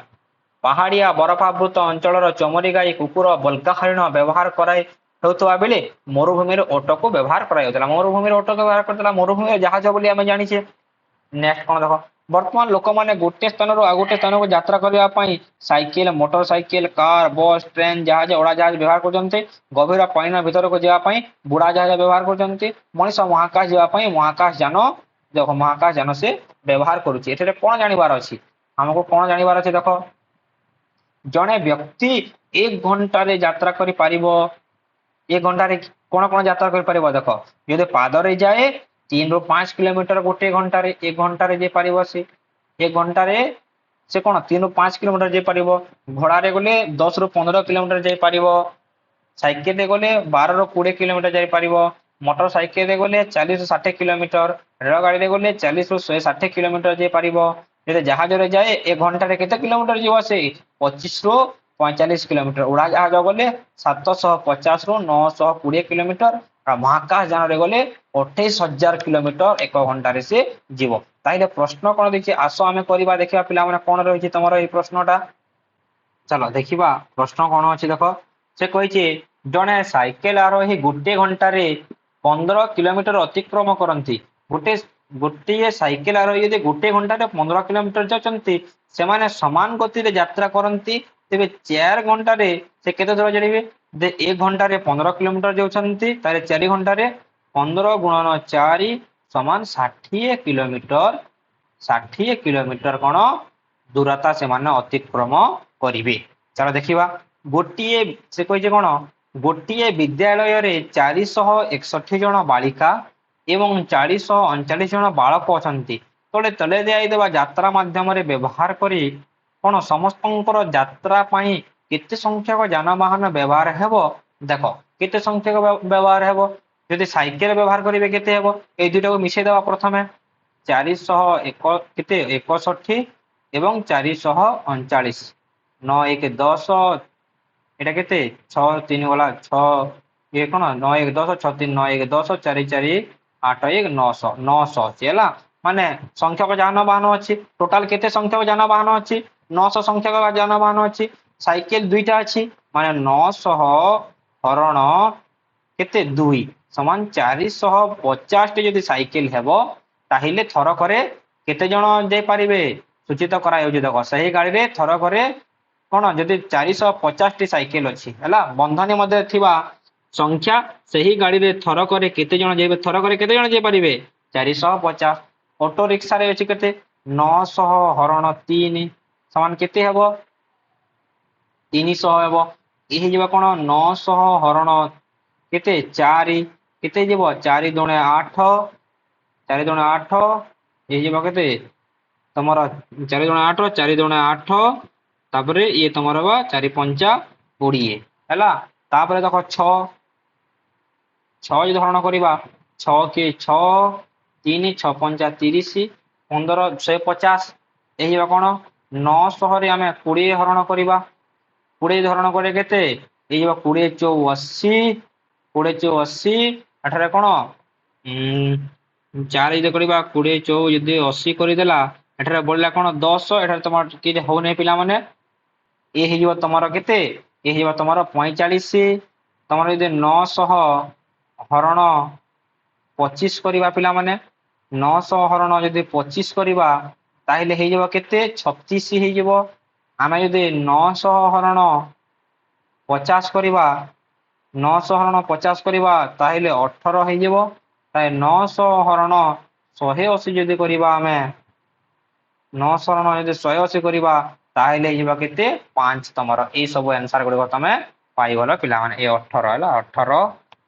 ପାହାଡିଆ ବରଫାବୃତ ଅଞ୍ଚଳର ଚମରି ଗାଈ କୁକୁର ବଲକା ହରିଣ ବ୍ୟବହାର କରାଇ ହେଉଥିବା ବେଳେ ମରୁଭୂମିର ଓଟକୁ ବ୍ୟବହାର କରାଯାଉଥିଲା ମରୁଭୂମିର ଓଟକୁ ବ୍ୟବହାର କରୁଥିଲା ମରୁଭୂମିର ଜାହାଜ ବୋଲି ଆମେ ଜାଣିଛେ ନେକ୍ସଟ କଣ ଦେଖ ବର୍ତ୍ତମାନ ଲୋକମାନେ ଗୋଟେ ସ୍ଥାନରୁ ଆଉ ଗୋଟେ ସ୍ଥାନକୁ ଯାତ୍ରା କରିବା ପାଇଁ cycle motor cycle car bus train ଜାହାଜ ଉଡାଜାହାଜ ବ୍ୟବହାର କରୁଛନ୍ତି ଗଭୀର ପାଣିର ଭିତରକୁ ଯିବା ପାଇଁ ବୁଡା ଜାହାଜ ବ୍ୟବହାର କରୁଛନ୍ତି ମଣିଷ ମହାକାଶ ଯିବା ପାଇଁ ମହାକାଶ ଯାନ ସେ ବ୍ୟବହାର କରୁଛି ଏଠାରେ କଣ ଜାଣିବାର ଅଛି ଆମକୁ କଣ ଜାଣିବାର ଅଛି ଦେଖ ଜଣେ ବ୍ୟକ୍ତି 1 ଘଣ୍ଟାରେ ଯାତ୍ରା କରିପାରିବ 1 ଘଣ୍ଟାରେ କଣ ଯାତ୍ରା କରିପାରିବ ଦେଖ ଯଦି ପାଦରେ ଯାଏ 3 ରୁ 5 କିଲୋମିଟର ଗୋଟେ ଘଣ୍ଟାରେ 1 ଘଣ୍ଟାରେ ଯାଇପାରିବ ସେ 1 ଘଣ୍ଟାରେ ସେ କଣ 3 ରୁ 5 କିଲୋମିଟର ଯାଇପାରିବ ଘୋଡାରେ ଗଲେ 10 ରୁ 15 କିଲୋମିଟର ଯାଇପାରିବ ସାଇକେଲରେ ଗଲେ 12 ରୁ 20 କିଲୋମିଟର ଯାଇପାରିବ ମୋଟର ସାଇକେଲରେ ଗଲେ 40 ରୁ 60 କିଲୋମିଟର ରେଳ ଗାଡିରେ ଗଲେ 40 ରୁ 160 କିଲୋମିଟର ଯାଇପାରିବ যদি জাহাজরে যায় 1 ঘন্টারে কেতে কিলোমিটার ଯିବ ସେ 25 ରୁ 45 কিলোমিটার উড়াজাহাজ গলে 750 ରୁ 920 কিলোমিটার আর মহাকাশ যাନରେ গলে 28,000 কিলোমিটার 1 ঘন্টারে সে ଯିବ। তাইলে প্রশ্ন কোন দিচ্ছে আস আমি করিবা দেখিবা পিলাମାନେ কোন রয়েছে তোমার এই প্রশ্নটা। চলো দেখিবা প্রশ্ন কোন আছে দেখো সে কইছে জনে সাইকেল আরোহী গোটে ঘন্টারে 15 কিলোমিটার অতিক্রম করନ୍ତି ଗୋଟିଏ ସାଇକେଲ ଆରୋହୀ ଯଦି ଗୋଟେ ଘଣ୍ଟାରେ 15 କିଲୋମିଟର ଯାଉଛନ୍ତି ସେମାନେ ସମାନ ଗତିରେ ଯାତ୍ରା କରନ୍ତି ତେବେ 4 ଘଣ୍ଟାରେ ସେ କେତେ ଦୂର ଚାଲିବେ? 1 ଘଣ୍ଟାରେ 15 କିଲୋମିଟର ଯାଉଛନ୍ତି ତାହେଲେ 4 ଘଣ୍ଟାରେ 15 ଗୁଣନ 4 ସମାନ 60 କିଲୋମିଟର 60 କିଲୋମିଟର କଣ ଦୂରତା ସେମାନେ ଅତିକ୍ରମ କରିବେ। ଚାଲ ଦେଖିବା ଗୋଟିଏ ସେ କହିছে କଣ ଗୋଟିଏ ବିଦ୍ୟାଳୟରେ 461 ଜଣ ବାଳିକା ଏବଂ 439 ଜଣ ବାଳକ ଅଛନ୍ତି। ତଳେ ତଳେ ଦିଆଯାଇଥିବା ଯାତ୍ରା ମାଧ୍ୟମରେ ବ୍ୟବହାର କରି କଣ ସମସ୍ତଙ୍କର ଯାତ୍ରା ପାଇଁ କେତେ ସଂଖ୍ୟକ ଯାନବାହନ ବ୍ୟବହାର ହେବ? ଦେଖ କେତେ ସଂଖ୍ୟକ ବ୍ୟବହାର ହେବ ଯଦି ସାଇକେଲ ବ୍ୟବହାର କରିବେ କେତେ ହେବ এই দুইটাକୁ ମିଶେଇ ଦେବା ପ୍ରଥମେ 461 ଏବଂ 439 9 1 10 এটা কেতে 6 3 গলা 6 ଇଏ କଣ 9 1 10 6 3 9 1 10 4 4 8 1 900 900 ଅଛି ହେଲା ମାନେ ସଂଖ୍ୟକ ଯାନବାହନ ଅଛି ଟୋଟାଲ କେତେ ସଂଖ୍ୟକ ଯାନବାହନ ଅଛି 900 ସଂଖ୍ୟକ ଯାନବାହନ ଅଛି ସାଇକେଲ ଦୁଇଟା ଅଛି ମାନେ 900 ହରଣ କେତେ 2 ସମାନ 450 ଟି ଯଦି ସାଇକେଲ ହେବ ତାହେଲେ ଥରକରେ କେତେ ଜଣ ଯାଇପାରିବେ ସୂଚିତ କରାଯାଉଛି ଦେଖ ସେହି ଗାଡ଼ିରେ ଥରକରେ କଣ ଯଦି 450 ଟି ସାଇକେଲ ଅଛି ହେଲା ବନ୍ଧନୀ ମଧ୍ୟରେ ଥିବା ସଂଖ୍ୟା ସେହି ଗାଡ଼ିରେ ଥରକରେ କେତେ ଜଣ ଯାଇବେ ଥରକରେ କେତେ ଜଣ ଯାଇପାରିବେ 450 ଅଟୋ ରିକ୍ସାରେ ଅଛି କେତେ 900 ହରଣ 3 ସମାନ କେତେ ହେବ 300 ହେବ ଏହି ଯିବ କଣ 900 ହରଣ କେତେ 4 କେତେ ଯିବ 4 ଦୁणे 8 4 ଦୁणे 8 ଏହି ଯିବ କେତେ ତମର 4 ଦୁणे 8 4 ଦୁणे 8 ତାପରେ ଇଏ ତମର ବା 4 5 20 ହେଲା ତାପରେ ଦେଖ 6 ଯଦି ହରଣ କରିବା 6 କେ 6 3 6 5 30 15 150 ଏହି କଣ 900 ରେ ଆମେ 20 ହରଣ କରିବା 20 ହରଣ କଲେ କେତେ ଏହି 20 4 80 20 4 80 ଏଠାରେ କଣ 4 ଯଦି କରିବା 20 4 ଯଦି 80 କରିଦେଲା ଏଠାରେ ବଳିଲା କଣ 10 ଏଠାରେ ତମର ଟିକେ ହଉନି ପିଲାମାନେ ଏ ହେଇଯିବ ତମର କେତେ ଏ ହେଇଯିବ ତମର 45 ତମର ଯଦି 900 ହରଣ 25 କରିବା ପିଲାମାନେ 900 ହରଣ ଯଦି 25 କରିବା ତାହେଲେ ହେଇଯିବ କେତେ 36 ହେଇଯିବ ଆମେ ଯଦି 900 ହରଣ 50 କରିବା 900 ହରଣ 50 କରିବା ତାହେଲେ 18 ହେଇଯିବ ତାହେଲେ 900 ହରଣ 180 ଯଦି କରିବା ଆମେ 900 ହରଣ ଯଦି 180 କରିବା ତାହେଲେ ହେଇଯିବ କେତେ 5 ତମର ଏଇ ସବୁ ଆନ୍ସର ଗୁଡିକ ତମେ ପାଇଗଲ ପିଲାମାନେ ଏ 18 ହେଲା 18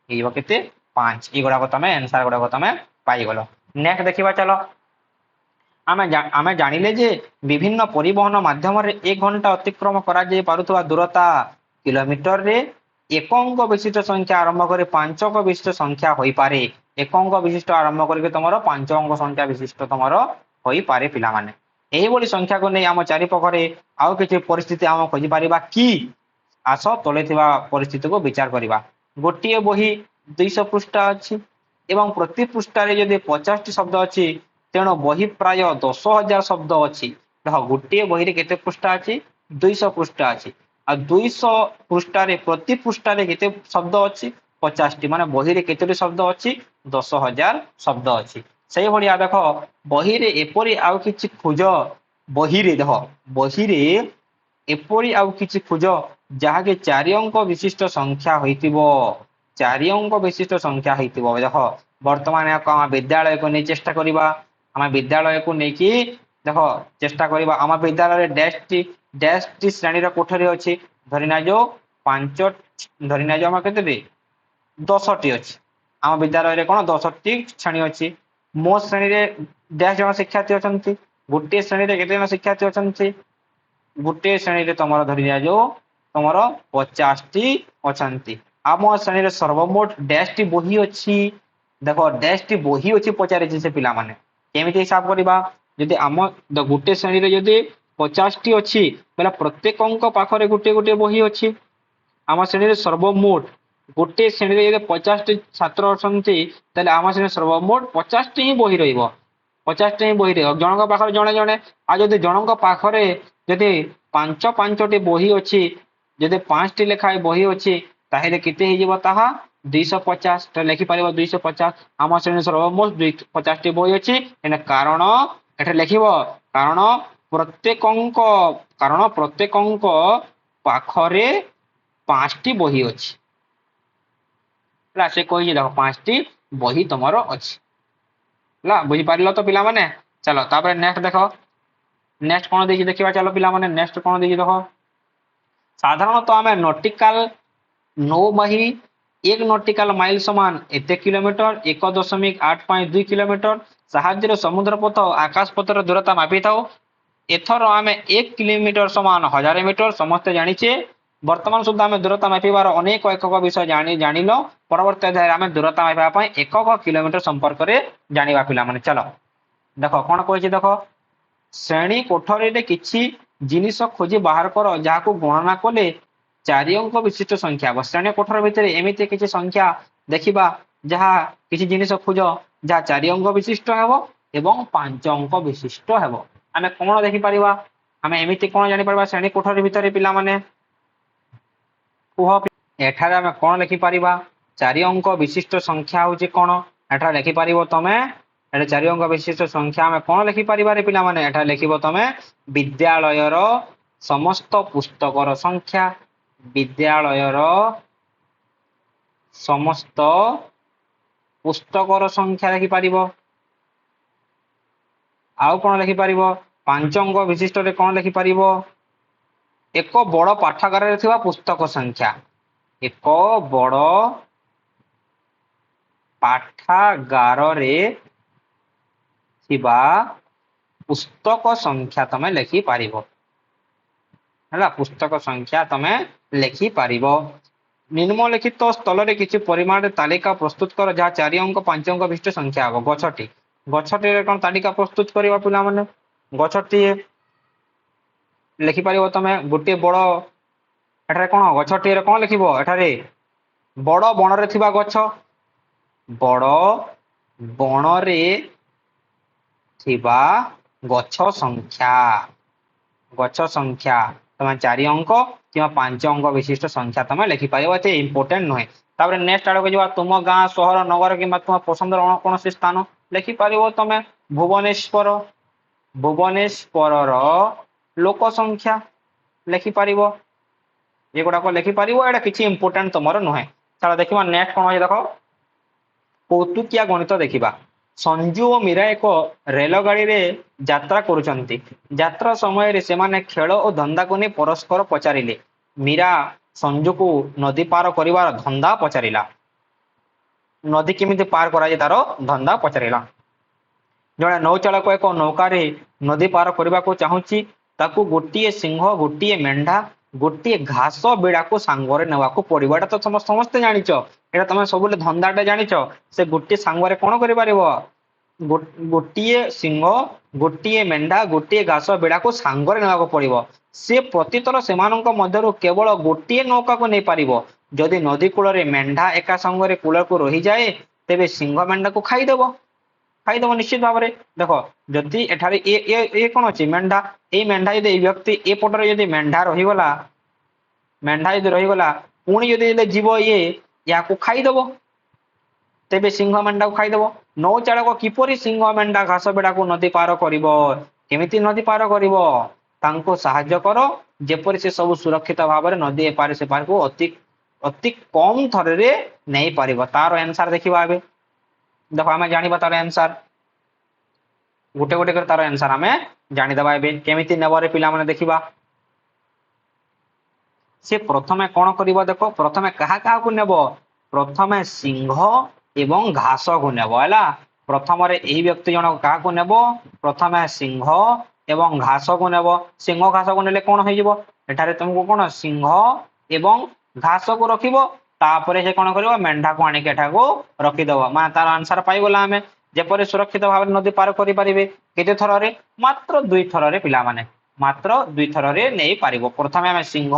ହେଇଯିବ କେତେ 5 ଏଗୁଡାକ ତମେ ଆନ୍ସର ଗୁଡାକ ତମେ ପାଇଗଲ। ନେକ୍ସଟ ଦେଖିବା ଚାଲ ଆମେ ଜାଣିଲେ ଯେ ବିଭିନ୍ନ ପରିବହନ ମାଧ୍ୟମରେ 1 ଘଣ୍ଟା ଅତିକ୍ରମ କରାଯାଇ ପାରୁଥିବା ଦୂରତା କିଲୋମିଟରରେ ଏକ ଅଙ୍କ ବିଶିଷ୍ଟ ସଂଖ୍ୟା ଆରମ୍ଭ କରି 5 ଅଙ୍କ ବିଶିଷ୍ଟ ସଂଖ୍ୟା ହୋଇପାରେ ଏକ ଅଙ୍କ ବିଶିଷ୍ଟ ଆରମ୍ଭ କରିକି ତମର 5 ଅଙ୍କ ସଂଖ୍ୟା ବିଶିଷ୍ଟ ତମର ହୋଇପାରେ ପିଲାମାନେ ଏହିଭଳି ସଂଖ୍ୟାକୁ ନେଇ ଆମ ଚାରିପାଖରେ ଆଉ କିଛି ପରିସ୍ଥିତି ଆମେ ଖୋଜିପାରିବା କି ଆସ ତଳେ ଥିବା ପରିସ୍ଥିତିକୁ ବିଚାର କରିବା ଗୋଟିଏ ବହି 200 ପୃଷ୍ଠା ଅଛି ଏବଂ ପ୍ରତି ପୃଷ୍ଠାରେ ଯଦି 50ଟି ଶବ୍ଦ ଅଛି ତେଣୁ ବହି ପ୍ରାୟ 10,000 ଶବ୍ଦ ଅଛି ଦେଖ ଗୋଟିଏ ବହିରେ କେତେ ପୃଷ୍ଠା ଅଛି 200 ପୃଷ୍ଠା ଅଛି ଆଉ 200 ପୃଷ୍ଠାରେ ପ୍ରତି ପୃଷ୍ଠାରେ କେତେ ଶବ୍ଦ ଅଛି 50ଟି ମାନେ ବହିରେ କେତୋଟି ଶବ୍ଦ ଅଛି 10,000 ଶବ୍ଦ ଅଛି ସେଇଭଳିଆ ଦେଖ ବହିରେ ଏପରି ଆଉ କିଛି ଖୋଜ ବହିରେ ଦେଖ ବହିରେ ଏପରି ଆଉ କିଛି ଖୋଜ ଯାହାକି 4 ଅଙ୍କ ବିଶିଷ୍ଟ ସଂଖ୍ୟା ହୋଇଥିବ 4 ଅଙ୍କ ବିଶିଷ୍ଟ ସଂଖ୍ୟା ହେଇଥିବ ଦେଖ ବର୍ତ୍ତମାନ ଆମ ବିଦ୍ୟାଳୟକୁ ନେଇ ଚେଷ୍ଟା କରିବା ଆମେ ବିଦ୍ୟାଳୟକୁ ନେଇକି ଦେଖ ଚେଷ୍ଟା କରିବା ଆମ ବିଦ୍ୟାଳୟରେ ଡ୍ୟାଶଟି ଶ୍ରେଣୀର କୋଠରୀ ଅଛି ଧରିନା ଯୋଉ 5 ଧରିନା ଯୋଉ ଆମ କେତେଟି 10ଟି ଅଛି ଆମ ବିଦ୍ୟାଳୟରେ କଣ 10ଟି ଶ୍ରେଣୀ ଅଛି ମୋ ଶ୍ରେଣୀରେ ଡ୍ୟାଶ ଜଣ ଶିକ୍ଷାର୍ଥୀ ଅଛନ୍ତି ଗୋଟିଏ ଶ୍ରେଣୀରେ କେତେ ଜଣ ଶିକ୍ଷାର୍ଥୀ ଅଛନ୍ତି ଗୋଟିଏ ଶ୍ରେଣୀରେ ତମର ଧରିନା ଯୋଉ ତମର 50ଟି ଅଛନ୍ତି ଆମ ଶ୍ରେଣୀରେ ସର୍ବମୋଟ ଡ୍ୟାଶଟି ବହି ଅଛି ଦେଖ ଡ୍ୟାଶଟି ବହି ଅଛି ପଚାରିଛି ସେ ପିଲାମାନେ କେମିତି ହିସାବ କରିବା ଯଦି ଆମ ଗୋଟେ ଶ୍ରେଣୀରେ ଯଦି 50ଟି ଅଛି ବୋଲେ ପ୍ରତ୍ୟେକଙ୍କ ପାଖରେ ଗୋଟେ ଗୋଟେ ବହି ଅଛି। ଆମ ଶ୍ରେଣୀରେ ସର୍ବମୋଟ ଗୋଟେ ଶ୍ରେଣୀରେ ଯଦି 50ଟି ଛାତ୍ର ଅଛନ୍ତି ତାହେଲେ ଆମ ଶ୍ରେଣୀରେ ସର୍ବମୋଟ 50ଟି ହିଁ ବହି ରହିବ। 50ଟି ହିଁ ବହି ରହିବ, ଜଣଙ୍କ ପାଖରେ ଜଣେ ଜଣେ। ଆଉ ଯଦି ଜଣଙ୍କ ପାଖରେ ଯଦି ପାଞ୍ଚଟି ବହି ଅଛି, ଯଦି 5ଟି ଲେଖାଏଁ ବହି ଅଛି ତାହେଲେ କେତେ ହେଇଯିବ ତାହା 250 ଲେଖିପାରିବ 250। ଆମ ଶ୍ରେଣୀରେ ସର୍ବମୋଟ 50ଟି ବହି ଅଛି। କାରଣ ଏଠାରେ ଲେଖିବ କାରଣ ପ୍ରତ୍ୟେକଙ୍କ ପାଖରେ 5ଟି ବହି ଅଛି। ହେଲା, ସେ କହିଛି ଦେଖ 5ଟି ବହି ତମର ଅଛି। ହେଲା, ବୁଝିପାରିଲ ତ ପିଲାମାନେ? ଚାଲ ତାପରେ ନେକ୍ସଟ ଦେଖ, ନେକ୍ସଟ କଣ ଦେଇଛି ଦେଖିବା। ଚାଲ ପିଲାମାନେ ନେକ୍ସଟ କଣ ଦେଇଛି ଦେଖ। ସାଧାରଣତଃ ଆମେ ନଟିକାଲ ନୌବାହୀ 1 ନଟିକାଲ ମାଇଲ ସମାନ ଏତେ କିଲୋମିଟର 1.85 କିଲୋମିଟର ସାହାଯ୍ୟରେ ସମୁଦ୍ର ପଥ ଓ ଆକାଶ ପଥର ଦୂରତା ମାପିଥାଉ। ଏଥର ଆମେ 1 କିଲୋମିଟର ସମାନ 1000 ମିଟର ସମସ୍ତେ ଜାଣିଛେ। ବର୍ତ୍ତମାନ ସୁଦ୍ଧା ଆମେ ଦୂରତା ମାପିବାର ଅନେକ ଏକକ ବିଷୟ ଜାଣିଲ। ପରବର୍ତ୍ତୀ ଅଧ୍ୟାୟରେ ଆମେ ଦୂରତା ମାପିବା ପାଇଁ ଏକକ କିଲୋମିଟର ସମ୍ପର୍କରେ ଜାଣିବା ପିଲାମାନେ। ଚାଲ ଦେଖ କଣ କହିଛି ଦେଖ। ଶ୍ରେଣୀ କୋଠରୀରେ କିଛି ଜିନିଷ ଖୋଜି ବାହାର କର ଯାହାକୁ ଗଣନା କଲେ 4 ଅଙ୍କ ବିଶିଷ୍ଟ ସଂଖ୍ୟା ହେବ। ଶ୍ରେଣୀ କୋଠରୀ ଭିତରେ ଏମିତି କିଛି ସଂଖ୍ୟା ଦେଖିବା ଯାହା କିଛି ଜିନିଷ ଖୋଜ ଯାହା 4 ଅଙ୍କ ବିଶିଷ୍ଟ ହେବ ଏବଂ 5 ଅଙ୍କ ବିଶିଷ୍ଟ ହେବ। ଆମେ କଣ ଦେଖିପାରିବା? ଆମେ ଏମିତି କଣ ଜାଣିପାରିବା ଶ୍ରେଣୀ କୋଠରୀ ଭିତରେ ପିଲାମାନେ କୁହ। ଏଠାରେ ଆମେ କଣ ଲେଖିପାରିବା? 4 ଅଙ୍କ ବିଶିଷ୍ଟ ସଂଖ୍ୟା ହଉଛି କଣ? ଏଠାରେ ଲେଖିପାରିବ ତମେ। ଏଠାରେ 4 ଅଙ୍କ ବିଶିଷ୍ଟ ସଂଖ୍ୟା ଆମେ କଣ ଲେଖିପାରିବାରେ ପିଲାମାନେ? ଏଠାରେ ଲେଖିବ ତମେ ବିଦ୍ୟାଳୟର ସମସ୍ତ ପୁସ୍ତକର ସଂଖ୍ୟା। ବିଦ୍ୟାଳୟର ସମସ୍ତ ପୁସ୍ତକର ସଂଖ୍ୟା ଲେଖିପାରିବ। ଆଉ କଣ ଲେଖିପାରିବ? 5 ଅଙ୍କ ବିଶିଷ୍ଟରେ କଣ ଲେଖିପାରିବ? ଏକ ବଡ ପାଠାଗାରରେ ଥିବା ପୁସ୍ତକ ସଂଖ୍ୟା। ଏକ ବଡ ପାଠାଗାରରେ ଥିବା ପୁସ୍ତକ ସଂଖ୍ୟା ତମେ ଲେଖିପାରିବ। ହେଲା, ପୁସ୍ତକ ସଂଖ୍ୟା ତମେ ଲେଖିପାରିବ। ନିମ୍ନଲିଖିତ ସ୍ଥଳରେ କିଛି ପରିମାଣରେ ତାଲିକା ପ୍ରସ୍ତୁତ କର ଯାହା 4 ଅଙ୍କ 5 ଅଙ୍କ ବିଶିଷ୍ଟ ସଂଖ୍ୟା ହେବ। ଗଛଟିରେ କଣ ତାଲିକା ପ୍ରସ୍ତୁତ କରିବା ପିଲାମାନେ? ଗଛଟିଏ ଲେଖିପାରିବ ତମେ। ଗୋଟିଏ ବଡ ଏଠାରେ କଣ ଗଛଟିରେ କଣ ଲେଖିବ? ଏଠାରେ ବଡ ବଣରେ ଥିବା ଗଛ। ବଡ ବଣରେ ଥିବା ଗଛ ସଂଖ୍ୟା। ଗଛ ସଂଖ୍ୟା ତମେ 4 ଅଙ୍କ କିମ୍ବା 5 ଅଙ୍କ ବିଶିଷ୍ଟ ସଂଖ୍ୟା ତମେ ଲେଖିପାରିବ। ଏତେ ଇମ୍ପୋର୍ଟାଣ୍ଟ ନୁହେଁ। ତାପରେ ନେକ୍ସଟ ଆଡକୁ ଯିବା। ତୁମ ଗାଁ, ସହର, ନଗର କିମ୍ବା ତୁମ ପସନ୍ଦର କୌଣସି ସ୍ଥାନ ଲେଖିପାରିବ ତମେ। ଭୁବନେଶ୍ୱରର ଲୋକ ସଂଖ୍ୟା ଲେଖିପାରିବ। ଏଗୁଡାକ ଲେଖିପାରିବ। ଏଇଟା କିଛି ଇମ୍ପୋର୍ଟାଣ୍ଟ ତମର ନୁହେଁ। ଚାଲ ଦେଖିବା ନେକ୍ସଟ କଣ ଅଛି ଦେଖ। କୌତୁକିଆ ଗଣିତ ଦେଖିବା। ସଞ୍ଜୁ ଓ ମୀରା ଏକ ରେଳ ଗାଡିରେ ଯାତ୍ରା କରୁଛନ୍ତି। ଯାତ୍ରା ସମୟରେ ସେମାନେ ଖେଳ ଓ ଧନ୍ଦାକୁ ନେଇ ପରସ୍ପର ପଚାରିଲେ। ମୀରା ସଞ୍ଜୁକୁ ନଦୀ ପାର କରିବାର ଧନ୍ଦା ପଚାରିଲା। ନଦୀ କେମିତି ପାର କରାଯାଏ ତାର ଧନ୍ଦା ପଚାରିଲା। ଜଣେ ନୌଚାଳକ ଏକ ନୌକାରେ ନଦୀ ପାର କରିବାକୁ ଚାହୁଁଛି। ତାକୁ ଗୋଟିଏ ସିଂହ, ଗୋଟିଏ ମେଣ୍ଢା, ଗୋଟିଏ ଘାସ ବିଡାକୁ ସାଙ୍ଗରେ ନେବାକୁ ପଡିବ। ଏଇଟା ତ ସମସ୍ତେ ଜାଣିଛ। ଏଇଟା ତମେ ସବୁବେଳେ ଧନ୍ଦାଟା ଜାଣିଛ। ସେ ଗୋଟିଏ ସାଙ୍ଗରେ କଣ କରିପାରିବ? ଗୋଟିଏ ସିଂହ, ଗୋଟିଏ ମେଣ୍ଢା, ଗୋଟିଏ ଘାସ ବିଡାକୁ ସାଙ୍ଗରେ ନେବାକୁ ପଡିବ। ସେ ପ୍ରତିଥର ସେମାନଙ୍କ ମଧ୍ୟରୁ କେବଳ ଗୋଟିଏ ନୌକାକୁ ନେଇପାରିବ। ଯଦି ନଦୀ କୂଳରେ ମେଣ୍ଢା ଏକା ସାଙ୍ଗରେ କୂଳକୁ ରହିଯାଏ ତେବେ ସିଂହ ମେଣ୍ଢାକୁ ଖାଇଦେବ ନିଶ୍ଚିତ ଭାବରେ। ଦେଖ ଯଦି ଏଠାରେ ଏ କଣ ଅଛି? ମେଣ୍ଢା। ଏଇ ମେଣ୍ଢା ଯଦି ଏଇ ବ୍ୟକ୍ତି ଏପଟରେ ଯଦି ମେଣ୍ଢା ଯଦି ରହିଗଲା ପୁଣି ଯଦି ଯିବ ୟାକୁ ଖାଇଦବ। ତେବେ ସିଂହ ମେଣ୍ଢାକୁ ଖାଇଦବ। ନୌଚାଳକ କିପରି ସିଂହ, ମେଣ୍ଢା, ଘାସ ବିଡାକୁ ନଦୀ ପାର କରିବ? କେମିତି ନଦୀ ପାର କରିବ? ତାଙ୍କୁ ସାହାଯ୍ୟ କର ଯେପରି ସେ ସବୁ ସୁରକ୍ଷିତ ଭାବରେ ନଦୀ ଏପାରି ସେପାରିକୁ ଅତି କମ ଥରରେ ନେଇପାରିବ। ତାର ଆନ୍ସର ଦେଖିବା ଏବେ। ଦେଖ ଆମେ ଜାଣିବା ତାର ଆନ୍ସର। ଗୋଟେ ଗୋଟେ କରି ତାର ଆନ୍ସର ଆମେ ଜାଣିଦେବା ଏବେ। କେମିତି ନେବରେ ପିଲାମାନେ ଦେଖିବା। ସେ ପ୍ରଥମେ କଣ କରିବ ଦେଖ। ପ୍ରଥମେ କାହାକୁ ନେବ? ପ୍ରଥମେ ସିଂହ ଏବଂ ଘାସକୁ ନେବ। ହେଲା, ପ୍ରଥମରେ ଏହି ବ୍ୟକ୍ତି ଜଣକ କାହାକୁ ନେବ? ପ୍ରଥମେ ସିଂହ ଏବଂ ଘାସକୁ ନେବ। ସିଂହ ଘାସକୁ ନେଲେ କଣ ହେଇଯିବ? ଏଠାରେ ତମକୁ କଣ ସିଂହ ଏବଂ ଘାସକୁ ରଖିବ। ତାପରେ ସେ କଣ କରିବ? ମେଣ୍ଢାକୁ ଆଣିକି ଏଠାକୁ ରଖିଦବ। ମାନେ ତାର ଆନ୍ସର ପାଇଗଲା ଆମେ। ଯେପରି ସୁରକ୍ଷିତ ଭାବରେ ନଦୀ ପାର କରିପାରିବେ। କେତେ ଥରରେ? ମାତ୍ର 2 ଥରରେ ପିଲାମାନେ, ମାତ୍ର 2 ଥରରେ ନେଇପାରିବ। ପ୍ରଥମେ ଆମେ ସିଂହ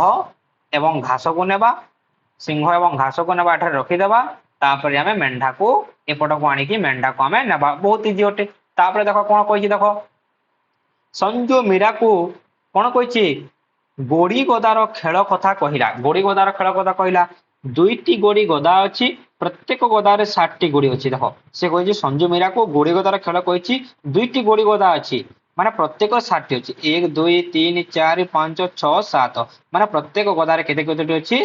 ଏବଂ ଘାସକୁ ନେବା, ସିଂହ ଏବଂ ଘାସକୁ ନେବା ଏଠାରେ ରଖିଦେବା, ତାପରେ ଆମେ ମେଣ୍ଢାକୁ ଏପଟକୁ ଆଣିକି ମେଣ୍ଢାକୁ ଆମେ ନେବା। ବହୁତ ଇଜି ଅଟେ। ତାପରେ ଦେଖ କଣ କହିଛି, ଦେଖ ସଞ୍ଜୁ ମୀରାକୁ କଣ କହିଛି? ଗୋଡି ଗଦାର ଖେଳ କଥା କହିଲା। ଗୋଡି ଗଦାର ଖେଳ କଥା କହିଲା। 2ଟି ଗୋଡି ଗଦା ଅଛି, ପ୍ରତ୍ୟେକ ଗଦାରେ 60ଟି ଗୋଡି ଅଛି। ଦେଖ ସେ କହିଛି ସଞ୍ଜୁ ମୀରାକୁ ଗୋଡି ଗଦାର ଖେଳ କହିଛି, 2ଟି ଗୋଡି ଗଦା ଅଛି, ମାନେ ପ୍ରତ୍ୟେକ 60 ଅଛି। 1 2 3 4 5 6 7, ମାନେ ପ୍ରତ୍ୟେକ ଗଦାରେ କେତେ କେତୋଟି ଅଛି?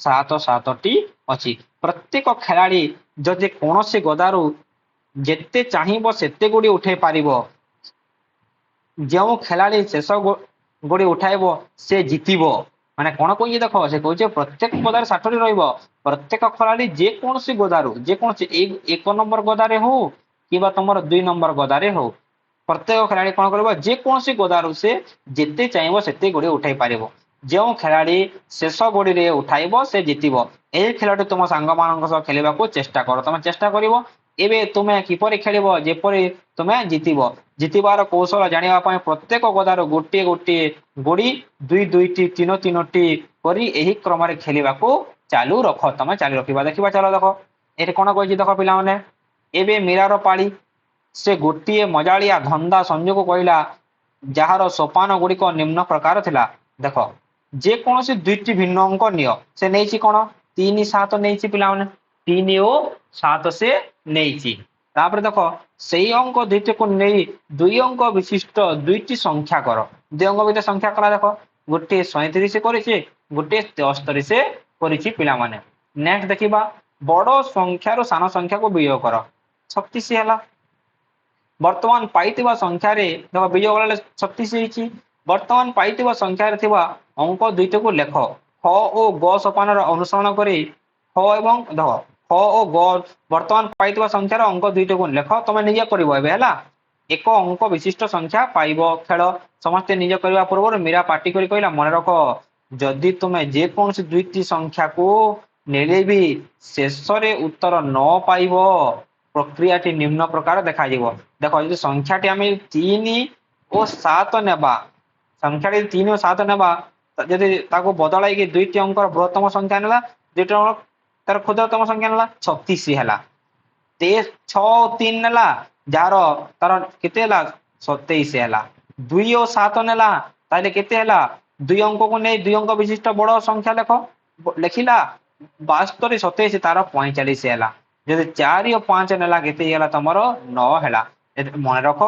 7ଟି ଅଛି। ପ୍ରତ୍ୟେକ ଖେଳାଳି ଯଦି କୌଣସି ଗଦାରୁ ଯେତେ ଚାହିଁବ ସେତେ ଗୋଡି ଉଠେଇ ପାରିବ। ଯେଉଁ ଖେଳାଳି ଶେଷ ଗୋଡି ଉଠାଇବ ସେ ଜିତିବ। ମାନେ କଣ କହୁଛି ଦେଖ, ସେ କହୁଛି ପ୍ରତ୍ୟେକ ଗଦାରେ 60ଟି ରହିବ। ପ୍ରତ୍ୟେକ ଖେଳାଳି ଯେକୌଣସି ଗଦାରୁ, ଯେକୌଣସି 1 ନମ୍ବର ଗଦାରେ ହଉ କିମ୍ବା ତମର 2 ନମ୍ବର ଗଦାରେ ହଉ, ପ୍ରତ୍ୟେକ ଖେଳାଳି କଣ କରିବ? ଯେକୌଣସି ଗଦାରୁ ସେ ଯେତେ ଚାହିଁବ ସେତେ ଗୋଡି ଉଠାଇ ପାରିବ। ଯେଉଁ ଖେଳାଳି ଶେଷ ଗୋଡିରେ ଉଠାଇବ ସେ ଜିତିବ। ଏହି ଖେଳଟି ତୁମ ସାଙ୍ଗମାନଙ୍କ ସହ ଖେଳିବାକୁ ଚେଷ୍ଟା କର। ତମେ ଚେଷ୍ଟା କରିବ ଏବେ ତୁମେ କିପରି ଖେଳିବ ଯେପରି ତୁମେ ଜିତିବ। ଜିତିବାର କୌଶଳ ଜାଣିବା ପାଇଁ ପ୍ରତ୍ୟେକ ଗଦାରୁ ଗୋଟିଏ ଗୋଟିଏ ଗୋଡି 2ଟି 3ଟି କରି ଏହି କ୍ରମରେ ଖେଳିବାକୁ ଚାଲୁ ରଖ। ତମେ ଚାଲୁ ରଖିବା। ଦେଖିବା ଚାଲ ଦେଖ ଏଠି କଣ କହିଛି ଦେଖ ପିଲାମାନେ। ଏବେ ମୀରାର ପାଳି। ସେ ଗୋଟିଏ ମଜାଳିଆ ଧନ୍ଦା ସଞ୍ଜୁକୁ କହିଲା, ଯାହାର ସୋପାନ ଗୁଡିକ ନିମ୍ନ ପ୍ରକାର ଥିଲା। ଦେଖ ଯେକୌଣସି 2ଟି ଭିନ୍ନ ଅଙ୍କ ନିଅ। ସେ ନେଇଛି କଣ? 3 7 ନେଇଛି ପିଲାମାନେ, 3 ଓ 7 ସେ ନେଇଛି। ତାପରେ ଦେଖ ସେଇ ଅଙ୍କ 2ଟିକୁ ନେଇ 2 ଅଙ୍କ ବିଶିଷ୍ଟ 2ଟି ସଂଖ୍ୟା କର। 2 ଅଙ୍କ ଭିତରେ ସଂଖ୍ୟା କଲା। ଦେଖ ଗୋଟିଏ 37 କରିଛି, ଗୋଟିଏ 73 ସେ କରିଛି ପିଲାମାନେ। ନେକ୍ସଟ ଦେଖିବା, ବଡ ସଂଖ୍ୟାରୁ ସାନ ସଂଖ୍ୟାକୁ ବିয়োଗ କର। 36 ହେଲା। ବର୍ତ୍ତମାନ ପାଇଥିବା ସଂଖ୍ୟାରେ ଦେଖ ବିଯୋଗ କଲେ 36 ହେଇଛି। ବର୍ତ୍ତମାନ ପାଇଥିବା ସଂଖ୍ୟାରେ ଥିବା ଅଙ୍କ 2ଟିକୁ ଲେଖ। ହ ଓ ଗ ସୋପାନର ଅନୁସରଣ କରି ହ ଏବଂ ଦେଖ ହ ଓ ଗ ବର୍ତ୍ତମାନ ପାଇଥିବା ସଂଖ୍ୟାର ଅଙ୍କ 2ଟିକୁ ଲେଖ। ତମେ ନିଜେ କରିବ ଏବେ ହେଲା। 1 ଅଙ୍କ ବିଶିଷ୍ଟ ସଂଖ୍ୟା ପାଇବ ଖେଳ। ସମସ୍ତେ ନିଜ କରିବା ପୂର୍ବରୁ ମୀରା ପାଟି କରି କହିଲା, ମନେ ରଖ ଯଦି ତୁମେ ଯେକୌଣସି 2ଟି ସଂଖ୍ୟାକୁ ନେଲେ ବି ଶେଷରେ ଉତ୍ତର ନ ପାଇବ ପ୍ରକ୍ରିୟାଟି ନିମ୍ନ ପ୍ରକାର ଦେଖାଯିବ। ଦେଖ ଯଦି ସଂଖ୍ୟାଟି ଆମେ 3 ଓ 7 ନେବା, ସଂଖ୍ୟାଟି 3 ଓ 7 ନେବା, ଯଦି ତାକୁ ବଦଳାଇକି 2ଟି ଅଙ୍କର ବୃହତ୍ତମ ସଂଖ୍ୟା ନେଲା, 2ଟି ଅଙ୍କର ତାର କ୍ଷୁଦ୍ରତମ ସଂଖ୍ୟା ନେଲା, 36 ହେଲା। 6 ଓ 3 ନେଲା, ଯାହାର ତାର କେତେ ହେଲା? 27 ହେଲା। 2 ଓ 7 ନେଲା, ତାହେଲେ କେତେ ହେଲା? 2 ଅଙ୍କକୁ ନେଇ 2 ଅଙ୍କ ବିଶିଷ୍ଟ ବଡ ସଂଖ୍ୟା ଲେଖ। ଲେଖିଲା 72 27, ତାର 45 ହେଲା। ଯଦି 4 ଓ 5 ନେଲା, କେତେ ହେଇଗଲା ତମର? 9 ହେଲା। ମନେ ରଖ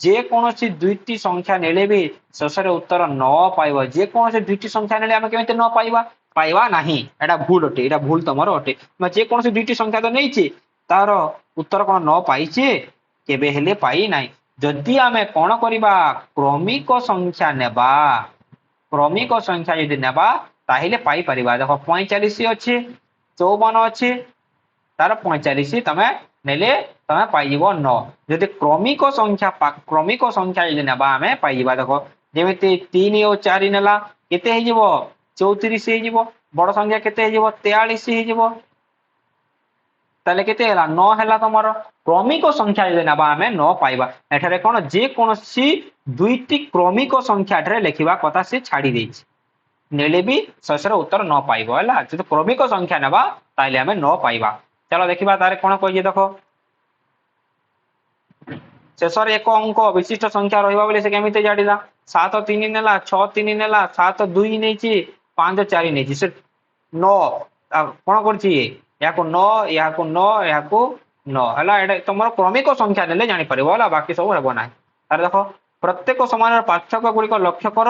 ଯେକୌଣସି 2ଟି ସଂଖ୍ୟା ନେଲେ ବି ଶେଷରେ ଉତ୍ତର ନ ପାଇବ। ଯେକୌଣସି 2ଟି ସଂଖ୍ୟା ନେଲେ ଆମେ କେମିତି ନ ପାଇବା? ପାଇବା ନାହିଁ। ଏଟା ଭୁଲ ଅଟେ, ଏଟା ଭୁଲ ତମର ଅଟେ। ଯେକୌଣସି 2ଟି ସଂଖ୍ୟା ତ ନେଇଛି, ତାର ଉତ୍ତର କଣ ନ ପାଇଛି? କେବେ ହେଲେ ପାଇ ନାହିଁ। ଯଦି ଆମେ କଣ କରିବା? କ୍ରମିକ ସଂଖ୍ୟା ନେବା। କ୍ରମିକ ସଂଖ୍ୟା ଯଦି ନେବା ତାହେଲେ ପାଇପାରିବା। ଦେଖ 45 ଅଛି, 54 ଅଛି, ତାର 45 ତମେ ନେଲେ ତମେ ପାଇଯିବ 9। ଯଦି କ୍ରମିକ ସଂଖ୍ୟା ଯଦି ନେବା ଆମେ ପାଇଯିବା। ଦେଖ ଯେମିତି 3 ଓ 4 ନେଲା, କେତେ ହେଇଯିବ? 34 ହେଇଯିବ। ବଡ ସଂଖ୍ୟା କେତେ ହେଇଯିବ? 43 ହେଇଯିବ। ତାହେଲେ କେତେ ହେଲା? 9 ହେଲା ତମର। କ୍ରମିକ ସଂଖ୍ୟା ଯଦି ନେବା ଆମେ 9 ପାଇବା। ଏଠାରେ କଣ ଯେକୌଣସି 2ଟି କ୍ରମିକ ସଂଖ୍ୟା ଏଠାରେ ଲେଖିବା କଥା ସେ ଛାଡି ଦେଇଛି। ନେଲେ ବି ଶେଷରେ ଉତ୍ତର ନ ପାଇବ ହେଲା। ଯଦି କ୍ରମିକ ସଂଖ୍ୟା ନେବା ତାହେଲେ ଆମେ 9 ପାଇବା। ଚାଲ ଦେଖିବା ତାର କଣ କହିଛି ଦେଖ। ଶେଷରେ 1 ଅଙ୍କ ବିଶିଷ୍ଟ ସଂଖ୍ୟା ରହିବା ବୋଲି ସେ କେମିତି ଜାଣିଲା? 7 3 ନେଲା, 6 3 ନେଲା, 7 2 ନେଇଛି, 5 4 ନେଇଛି, ସେ 9 କଣ କରୁଛି? ଏହାକୁ 9, ଏହାକୁ 9, ଏହାକୁ 9 ହେଲା। ଏଟା ତମର କ୍ରମିକ ସଂଖ୍ୟା ନେଲେ ଜାଣିପାରିବ ହେଲା, ବାକି ସବୁ ହେବ ନାହିଁ। ତାହେଲେ ଦେଖ ପ୍ରତ୍ୟେକ ସମାନର ପାର୍ଥକ୍ୟ ଗୁଡିକ ଲକ୍ଷ୍ୟ କର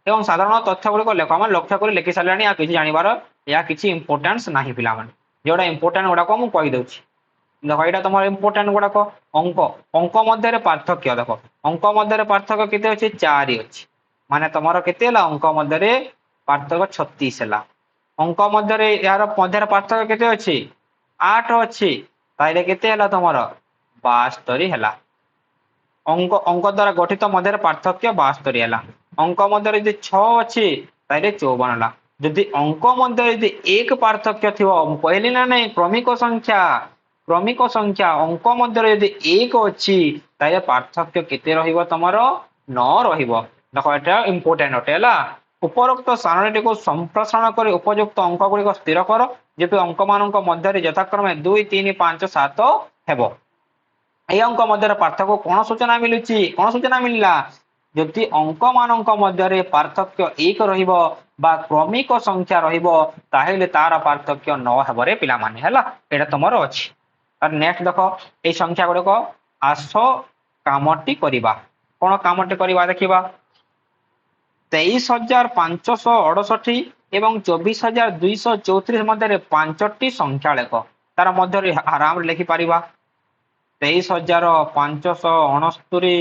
ଏବଂ ସାଧାରଣ ତଥ୍ୟ ଗୁଡିକ ଲେଖ। ଆମେ ଲକ୍ଷ୍ୟ କରି ଲେଖି ସାରିଲାଣି, ଏହା କିଛି ଜାଣିବାର ଏହା କିଛି ଇମ୍ପୋର୍ଟାନ୍ସ ନାହିଁ ପିଲାମାନେ। ଯୋଉଟା ଇମ୍ପୋର୍ଟାଣ୍ଟ ଗୁଡାକ ମୁଁ କହିଦଉଛି। ଦେଖ ଏଇଟା ତମର ଇମ୍ପୋର୍ଟାଣ୍ଟ ଗୁଡାକ। ଅଙ୍କ ମଧ୍ୟରେ ପାର୍ଥକ୍ୟ ଦେଖ। ଅଙ୍କ ମଧ୍ୟରେ ପାର୍ଥକ୍ୟ କେତେ ଅଛି? 4 ଅଛି। ମାନେ ତମର କେତେ ହେଲା? ଅଙ୍କ ମଧ୍ୟରେ ପାର୍ଥକ୍ୟ 36 ହେଲା। ଅଙ୍କ ମଧ୍ୟରେ ଏହାର ମଧ୍ୟରେ ପାର୍ଥକ୍ୟ କେତେ ଅଛି? 8 ଅଛି। ତାହେଲେ କେତେ ହେଲା ତମର? 72 ହେଲା। ଅଙ୍କ ଦ୍ୱାରା ଗଠିତ ମଧ୍ୟରେ ପାର୍ଥକ୍ୟ 72 ହେଲା। ଅଙ୍କ ମଧ୍ୟରେ ଯଦି 6 ଅଛି ତାହେଲେ 54 ହେଲା। ଯଦି ଅଙ୍କ ମଧ୍ୟରେ ଯଦି 1 ପାର୍ଥକ୍ୟ ଥିବ, ମୁଁ କହିଲି ନା ନାଇଁ କ୍ରମିକ ସଂଖ୍ୟା, କ୍ରମିକ ସଂଖ୍ୟା ଅଙ୍କ ମଧ୍ୟରେ ଯଦି 1 ଅଛି ତାହେଲେ ପାର୍ଥକ୍ୟ କେତେ ରହିବ ତମର 9 ରହିବ। ଦେଖ ଏଟା ଇମ୍ପୋର୍ଟାଣ୍ଟ ଅଟେ ହେଲା। ଉପରୋକ୍ତ ସାରଣୀଟିକୁ ସମ୍ପ୍ରସାରଣ କରି ଉପଯୁକ୍ତ ଅଙ୍କ ଗୁଡ଼ିକ ସ୍ଥିର କର ଯେପରି ଅଙ୍କମାନଙ୍କ ମଧ୍ୟରେ ଯଥାକ୍ରମେ 2, 3, 5, 7 ହେବ। এই অঙ্ক ମଧ୍ୟରେ ପାର୍ଥକ୍ୟ କଣ ସୂଚନା ମିଳୁଛି? କଣ ସୂଚନା ମିଳିଲା? ଯଦି ଅଙ୍କ ମାନଙ୍କ ମଧ୍ୟରେ ପାର୍ଥକ୍ୟ 1 ରହିବ ବା କ୍ରମିକ ସଂଖ୍ୟା ରହିବ ତାହେଲେ ତାର ପାର୍ଥକ୍ୟ 9 ହେବରେ ପିଲାମାନେ ହେଲା। ଏଟା ତମର ଅଛି। ତାର ନେକ୍ସଟ ଦେଖ এই ସଂଖ୍ୟା ଗୁଡ଼ିକ ଆସ କାମଟି କରିବା। କଣ କାମଟି କରିବା ଦେଖିବା। 23,568 ଏବଂ 24,234 ମଧ୍ୟରେ 5ଟି ସଂଖ୍ୟା ଲେଖ। ତାର ମଧ୍ୟରେ ଆରାମରେ ଲେଖିପାରିବା 23,569,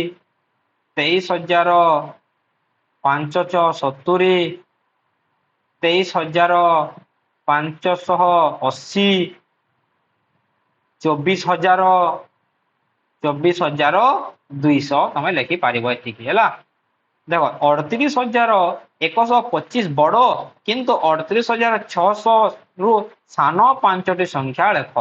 23,570, 23,580, 24,200 ତମେ ଲେଖିପାରିବ ଏତିକି ହେଲା। ଦେଖ 38,125 ବଡ କିନ୍ତୁ 38,600 ରୁ ସାନ 5ଟି ସଂଖ୍ୟା ଲେଖ।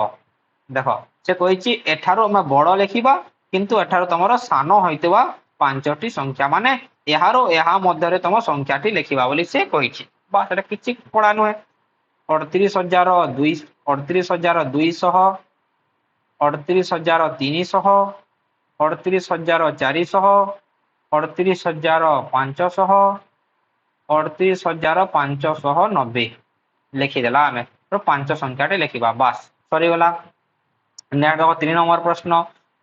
ଦେଖ ସେ କହିଛି ଏଠାରୁ ଆମେ ବଡ ଲେଖିବା କିନ୍ତୁ ଏଠାରୁ ତମର ସାନ ହୋଇଥିବା 5ଟି ସଂଖ୍ୟା ମାନେ ଏହାର ଏହା ମଧ୍ୟରେ ତମ ସଂଖ୍ୟାଟି ଲେଖିବା ବୋଲି ସେ କହିଛି। ବା ସେଟା କିଛି କଳା ନୁହେଁ। 38,200, 38,300, 38,400, 38,500, 38,590 ଲେଖିଦେଲା ଆମେ 5 ସଂଖ୍ୟାଟି ଲେଖିବା ବାସ୍ ସରିଗଲା। 3 ନମ୍ବର ପ୍ରଶ୍ନ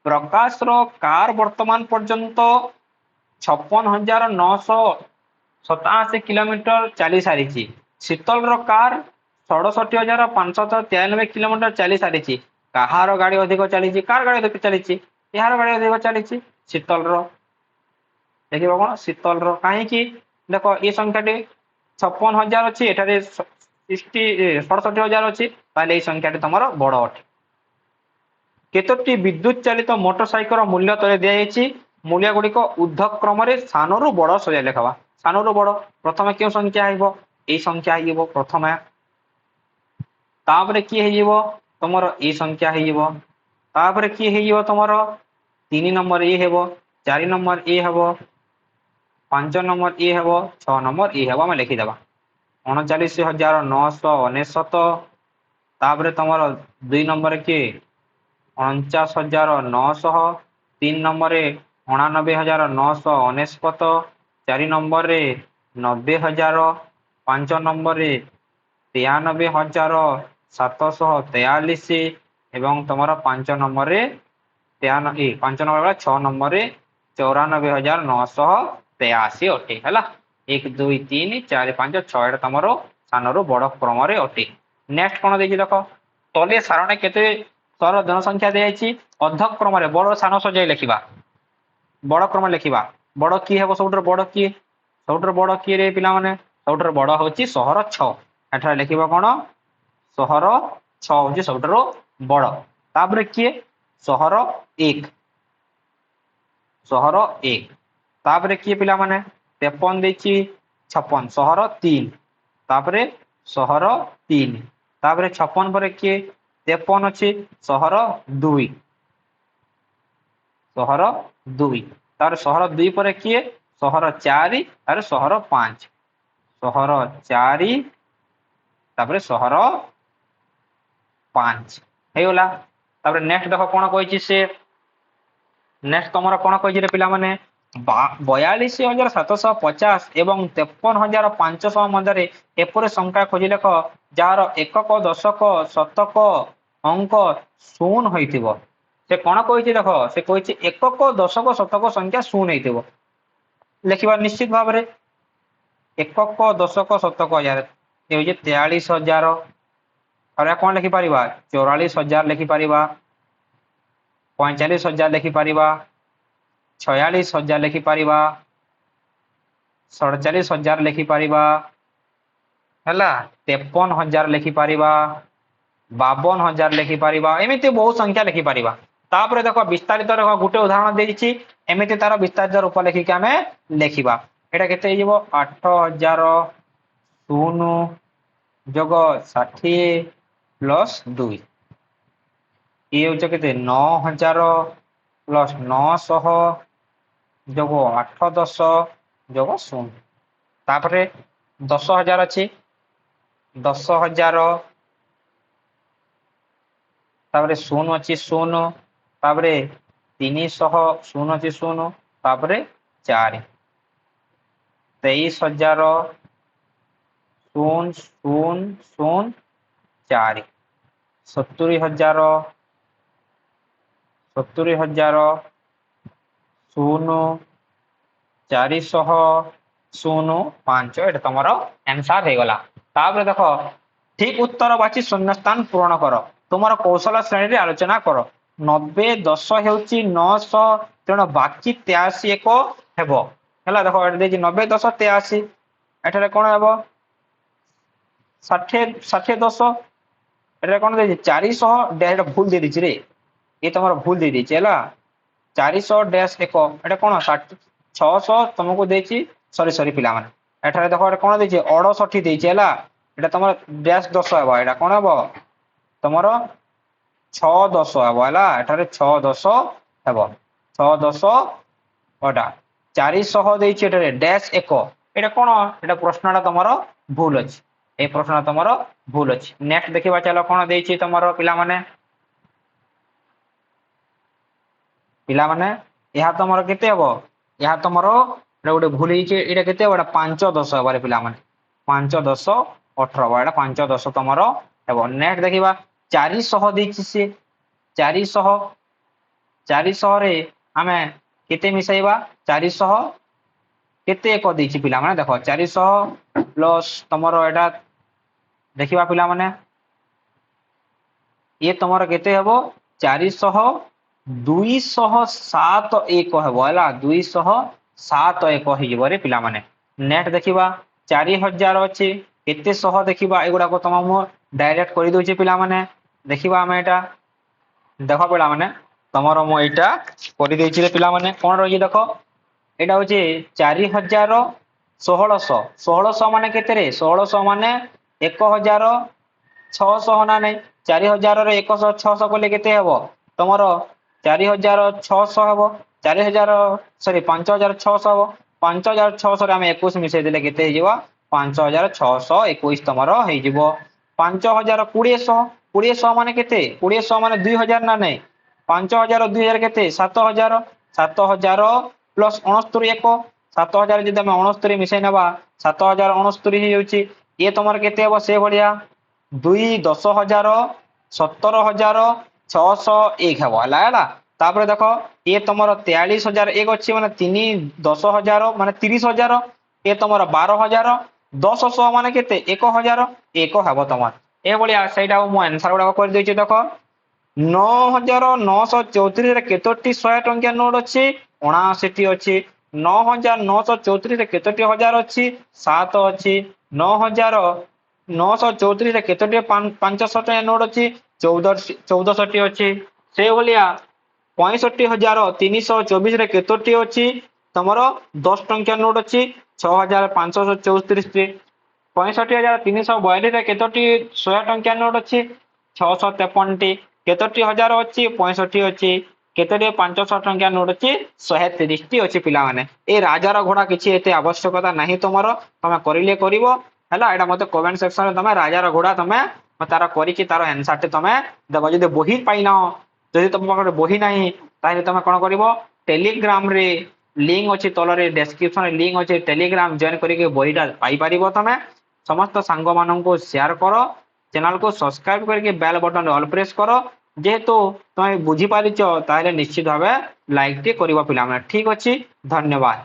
ପ୍ରକାଶର କାର ବର୍ତ୍ତମାନ ପର୍ଯ୍ୟନ୍ତ 56,987 କିଲୋମିଟର ଚାଲି ସାରିଛି। ଶୀତଲର କାର 67,593 କିଲୋମିଟର ଚାଲି ସାରିଛି। କାହାର ଗାଡି ଅଧିକ ଚାଲିଛି? କାର ଗାଡି ଅଧିକ ଚାଲିଛି? ଏହାର ଗାଡି ଅଧିକ ଚାଲିଛି ଶୀତଲର। ଦେଖିବ କଣ ଶୀତଲର କାହିଁକି? ଦେଖ ଏ ସଂଖ୍ୟାଟି 56,000 ଅଛି ଏଠାରେ 67,000 ଅଛି ତାହେଲେ এই ସଂଖ୍ୟାଟି ତମର ବଡ ଅଟେ। କେତୋଟି ବିଦ୍ୟୁତ ଚାଳିତ ମୋଟର ସାଇକେଲର ମୂଲ୍ୟ ତଳେ ଦିଆଯାଇଛି। ମୂଲ୍ୟ ଗୁଡ଼ିକ ଊର୍ଦ୍ଧ୍ୱ କ୍ରମରେ ସାନରୁ ବଡ ସଜାଇ ଲେଖବା। ସାନରୁ ବଡ ପ୍ରଥମେ କେଉଁ ସଂଖ୍ୟା ହେଇବ? এই ସଂଖ୍ୟା ହେଇଯିବ ପ୍ରଥମେ। ତାପରେ କିଏ ହେଇଯିବ? ତମର এই ସଂଖ୍ୟା ହେଇଯିବ। ତାପରେ କିଏ ହେଇଯିବ ତମର 3 ନମ୍ବର ଏ ହେବ, 4 ନମ୍ବର ଏ ହେବ, 5 ନମ୍ବର ଏ ହେବ, 6 ନମ୍ବର ଏ ହେବ। ଆମେ ଲେଖିଦେବା 39,999। ତାପରେ ତମର 2 ନମ୍ବରରେ କିଏ? 49,900, 3 ନମ୍ବରରେ 89,999, 4 ନମ୍ବରରେ 90,000, 5 ନମ୍ବରରେ 93,743 ଏବଂ ତମର 5 ନମ୍ବରରେ 6 ନମ୍ବରରେ 94,983 ଅଟେ ହେଲା। 1, 2, 3, 4, 5, 6 ଏଟା ତମର ସାନରୁ ବଡ କ୍ରମରେ ଅଟେ। ନେକ୍ସଟ କଣ ଦେଇଛି ଦେଖ ତଳେ ସାରଣୀ କେତେ ସ୍ତର ଜନସଂଖ୍ୟା ଦିଆଯାଇଛି ଅର୍ଦ୍ଧ କ୍ରମରେ ବଡ ସାନ ସଜାଇ ଲେଖିବା। ବଡ କ୍ରମ ଲେଖିବା। ବଡ କିଏ ହେବ? ସବୁଠାରୁ ବଡ କିଏ? ସବୁଠାରୁ ବଡ କିଏ ରେ ପିଲାମାନେ? ସବୁଠାରୁ ବଡ ହଉଛି ସହର 6। ଏଠାରେ ଲେଖିବା କଣ? ସହର 6 ହଉଛି ସବୁଠାରୁ ବଡ। ତାପରେ କିଏ? ସହର 1, ସହର 1। ତାପରେ କିଏ ପିଲାମାନେ? 53 ଦେଇଛି 56 ସହର 3। ତାପରେ ସହର 3। ତାପରେ 56 ପରେ କିଏ? 53 ଅଛି ସହର 2, ସହର 2। ତାପରେ ସହର 2 ପରେ କିଏ? ସହର 4 ତାପରେ ସହର 5, ସହର 4 ତାପରେ ସହର 5 ହେଇଗଲା। ତାପରେ ନେକ୍ସଟ ଦେଖ କଣ କହିଛି ସେ ନେକ୍ସଟ ତମର କଣ କହିଛି ରେ ପିଲାମାନେ 42,750 ଏବଂ 53,500 ମଧ୍ୟରେ ଏପରି ସଂଖ୍ୟା ଖୋଜି ଲେଖ ଯାହାର ଏକକ, ଦଶକ, ଶତକ ଅଙ୍କ 0 ହୋଇଥିବ। ସେ କଣ କହିଛି ଦେଖ ସେ କହିଛି ଏକକ, ଦଶକ, ଶତକ ସଂଖ୍ୟା 0 ହେଇଥିବ। ଲେଖିବା ନିଶ୍ଚିତ ଭାବରେ ଏକକ, ଦଶକ, ଶତକ ହଜାର ଏ ହଉଛି 43,000। ଆଉ କଣ ଲେଖିପାରିବା? 44,000 ଲେଖିପାରିବା, 45,000 ଲେଖିପାରିବା, 46,000 ଲେଖିପାରିବା, 47,000 ଲେଖିପାରିବା ହେଲା, 53,000 ଲେଖିପାରିବା, 52,000 ଲେଖିପାରିବା। ଏମିତି ବହୁତ ସଂଖ୍ୟା ଲେଖିପାରିବା। ତାପରେ ଦେଖ ବିସ୍ତାରିତ ଦେଖ ଗୋଟେ ଉଦାହରଣ ଦେଇଛି ଏମିତି ତାର ବିସ୍ତାରିତ ରୂପ ଲେଖିକି ଆମେ ଲେଖିବା। ଏଟା କେତେ ହେଇଯିବ? 8,000 0 ଯୋଗ 60 ପ୍ଲସ୍ 2 ये हूँ के 9000 प्लस 900 जोग 810 जोग 0 तापरे 10000 अच्छी 10000 तापरे 0 अच्छी 0 तापरे 300 0 अच्छी 0 तापरे 4 23000 0 0 0 4 70000 70000 0 400 0 5 এটা তোমার आंसर হয়ে গলা তারপরে দেখো ঠিক উত্তর বাছি শূন্যস্থান পূরণ কর তোমার কৌশল শ্রেণীরে আলোচনা কর 90 10 ହେଉଛି 900 তেଣୁ বাকি 83 ଏକ ହେବ ହେଲା ଦେଖ ଏଠି ଦେଇଛି 90 10 83 ଏଠାରେ କଣ ହେବ 60 60 10 ଏଠାରେ କଣ ଦେଇଛି 400 ଡ୍ୟାଶ ଭୁଲ ଦେଇ ଦେଇଛି ରେ ଏ ତମର ଭୁଲ ଦେଇ ଦେଇଛି ହେଲା 400 ଡ୍ୟାଶ 1 ଏଟା କଣ 600 ତମକୁ ଦେଇଛି ସରି ପିଲାମାନେ ଏଠାରେ ଦେଖ ଏଟା କଣ ଦେଇଛି 68 ଦେଇଛି ହେଲା এটা তোমার ড্যাশ 10 ହେବ এটা কোন ହେବ তোমার 6 10 ହେବ ହେଲା এটারে 6 10 ହେବ 6 10 ওটা 400 ଦେଇଛି এটারে ড্যাশ 1 এটা কোন এটা প্রশ্নটা তোমার ভুল আছে এই প্রশ্নটা তোমার ভুল আছে নেক্সট দেখিবা চলো কোন ଦେଇଛି তোমার ପିଲାମାନେ ଏହା ତମର କେତେ ହେବ ଏହା ତମର এটা ଗୋଟେ ଭୁଲ ହେଇଛି ଏଟା କେତେ ହେବ এটা 5 10 ହେବ ରେ ପିଲାମାନେ 5 10 18 ହେବ ଏଟା 5 10 ତମର ହେବ ନେକ୍ସଟ ଦେଖିବା 400 ଦେଇଛି ସେ 400 ରେ ଆମେ କେତେ ମିଶାଇବା 400 କେତେ ଏକ ଦେଇଛି ପିଲାମାନେ ଦେଖ 400 ପ୍ଲସ୍ ତମର ଏଟା ଦେଖିବା ପିଲାମାନେ ये ତମର କେତେ ହେବ 400 207 ଏକ ହେବ ହେଲା 207 ଏକ ହେଇଯିବ ରେ ପିଲାମାନେ ନେକ୍ସଟ ଦେଖିବା 4000 ଅଛି କେତେ ଶହ ଦେଖିବା ଏଗୁଡାକ ତମ ମୁଁ ଡାଇରେକ୍ଟ କରି ଦଉଛି ପିଲାମାନେ ଦେଖିବା ଆମେ ଏଟା ଦେଖ ପିଲାମାନେ ତମର ମୁଁ ଏଇଟା କରି ଦେଇଛି ରେ ପିଲାମାନେ କଣ ରହିଛି ଦେଖ ଏଟା ହଉଛି 4000 1600 ମାନେ କେତେ ରେ 1600 ମାନେ 1600 ନା ନାହିଁ 4000 ରେ 100 600 କଲେ କେତେ ହେବ ତମର 4600 ହେବ 5600 ହେବ 5600 ରେ ଆମେ 21 ମିଶେଇ ଦେଲେ କେତେ ହେଇଯିବ 5621 ତମର ହେଇଯିବ 5000 2000 ମାନେ କେତେ 2000 ମାନେ 2000 ନା ନାହିଁ 5000 2000 କେତେ 7000 ପ୍ଲସ୍ 69 ଏକ 7000 ଯଦି ଆମେ 69 ମିଶେଇ ନେବା 7069 ହେଇଯାଉଛି ଇଏ ତମର କେତେ ହେବ ସେ ଭଳିଆ 2 10000 17000 601 ହେବ ହେଲା ତାପରେ ଦେଖ ଇଏ ତମର 43000 ଏକ ଅଛି ମାନେ 3 10000 ମାନେ 30000 ଏ ତମର 12000 1000 ମାନେ କେତେ 1000 ଏକ ହେବ ତମର ଏ ଭଳିଆ ସେଇଟା ମୁଁ ଆନ୍ସର ଗୁଡାକ କରି ଦେଇଛି ଦେଖ 9934 ରେ କେତୋଟି 100 ଟଙ୍କିଆ ନୋଟ ଅଛି 79 ଅଛି 9934 ରେ କେତୋଟି ହଜାର ଅଛି 7 ଅଛି 9934 ରେ କେତୋଟି 500 ଟଙ୍କିଆ ନୋଟ ଅଛି 14 ଅଛି ସେଇଭଳିଆ 65324 ରେ କେତୋଟି ଅଛି ତମର 10 ଟଙ୍କିଆ ନୋଟ ଅଛି 6534 65342 ରେ କେତୋଟି 100 ଟଙ୍କିଆ ନୋଟ ଅଛି 653ଟି କେତୋଟି ହଜାର ଅଛି 65 ଅଛି କେତୋଟି 500 ଟଙ୍କିଆ ନୋଟ ଅଛି 130ଟି ଅଛି ପିଲାମାନେ ଏ ରାଜାର ଘୋଡା କିଛି ଏତେ ଆବଶ୍ୟକତା ନାହିଁ ତମର ତମେ କରିଲେ କରିବ ହେଲା ଏଟା ମତେ କମେଣ୍ଟ ସେକ୍ସନରେ ତମେ ରାଜାର ଘୋଡା ତମେ ତାର କରିକି ତାର ଆନ୍ସର ଟେ ତମେ ଦେଖ ଯଦି ବହି ପାଇନ ଯଦି ତମ ପାଖରେ ବହି ନାହିଁ ତାହେଲେ ତମେ କଣ କରିବ ଟେଲିଗ୍ରାମ ରେ লিঙ্ক ଅଛି ତଳରେ ডেসক্রিপশন ରେ লিঙ্ক ଅଛି টেলিগ্রাম জয়েন କରିକି ବହିଟା ପାଇପାରିବ ତମେ ସମସ୍ତ ସାଙ୍ଗମାନଙ୍କୁ ସେୟାର କର ଚ୍ୟାନେଲ କୁ ସବସ୍କ୍ରାଇବ କରିକି ବେଲ ବଟନ ଅଲ ପ୍ରେସ କର ଯେହେତୁ ତମେ ବୁଝିପାରିଛ ତାହେଲେ ନିଶ୍ଚିତ ଭାବେ ଲାଇକ ଟି କରିବ ପିଲାମାନେ ଠିକ ଅଛି ଧନ୍ୟବାଦ।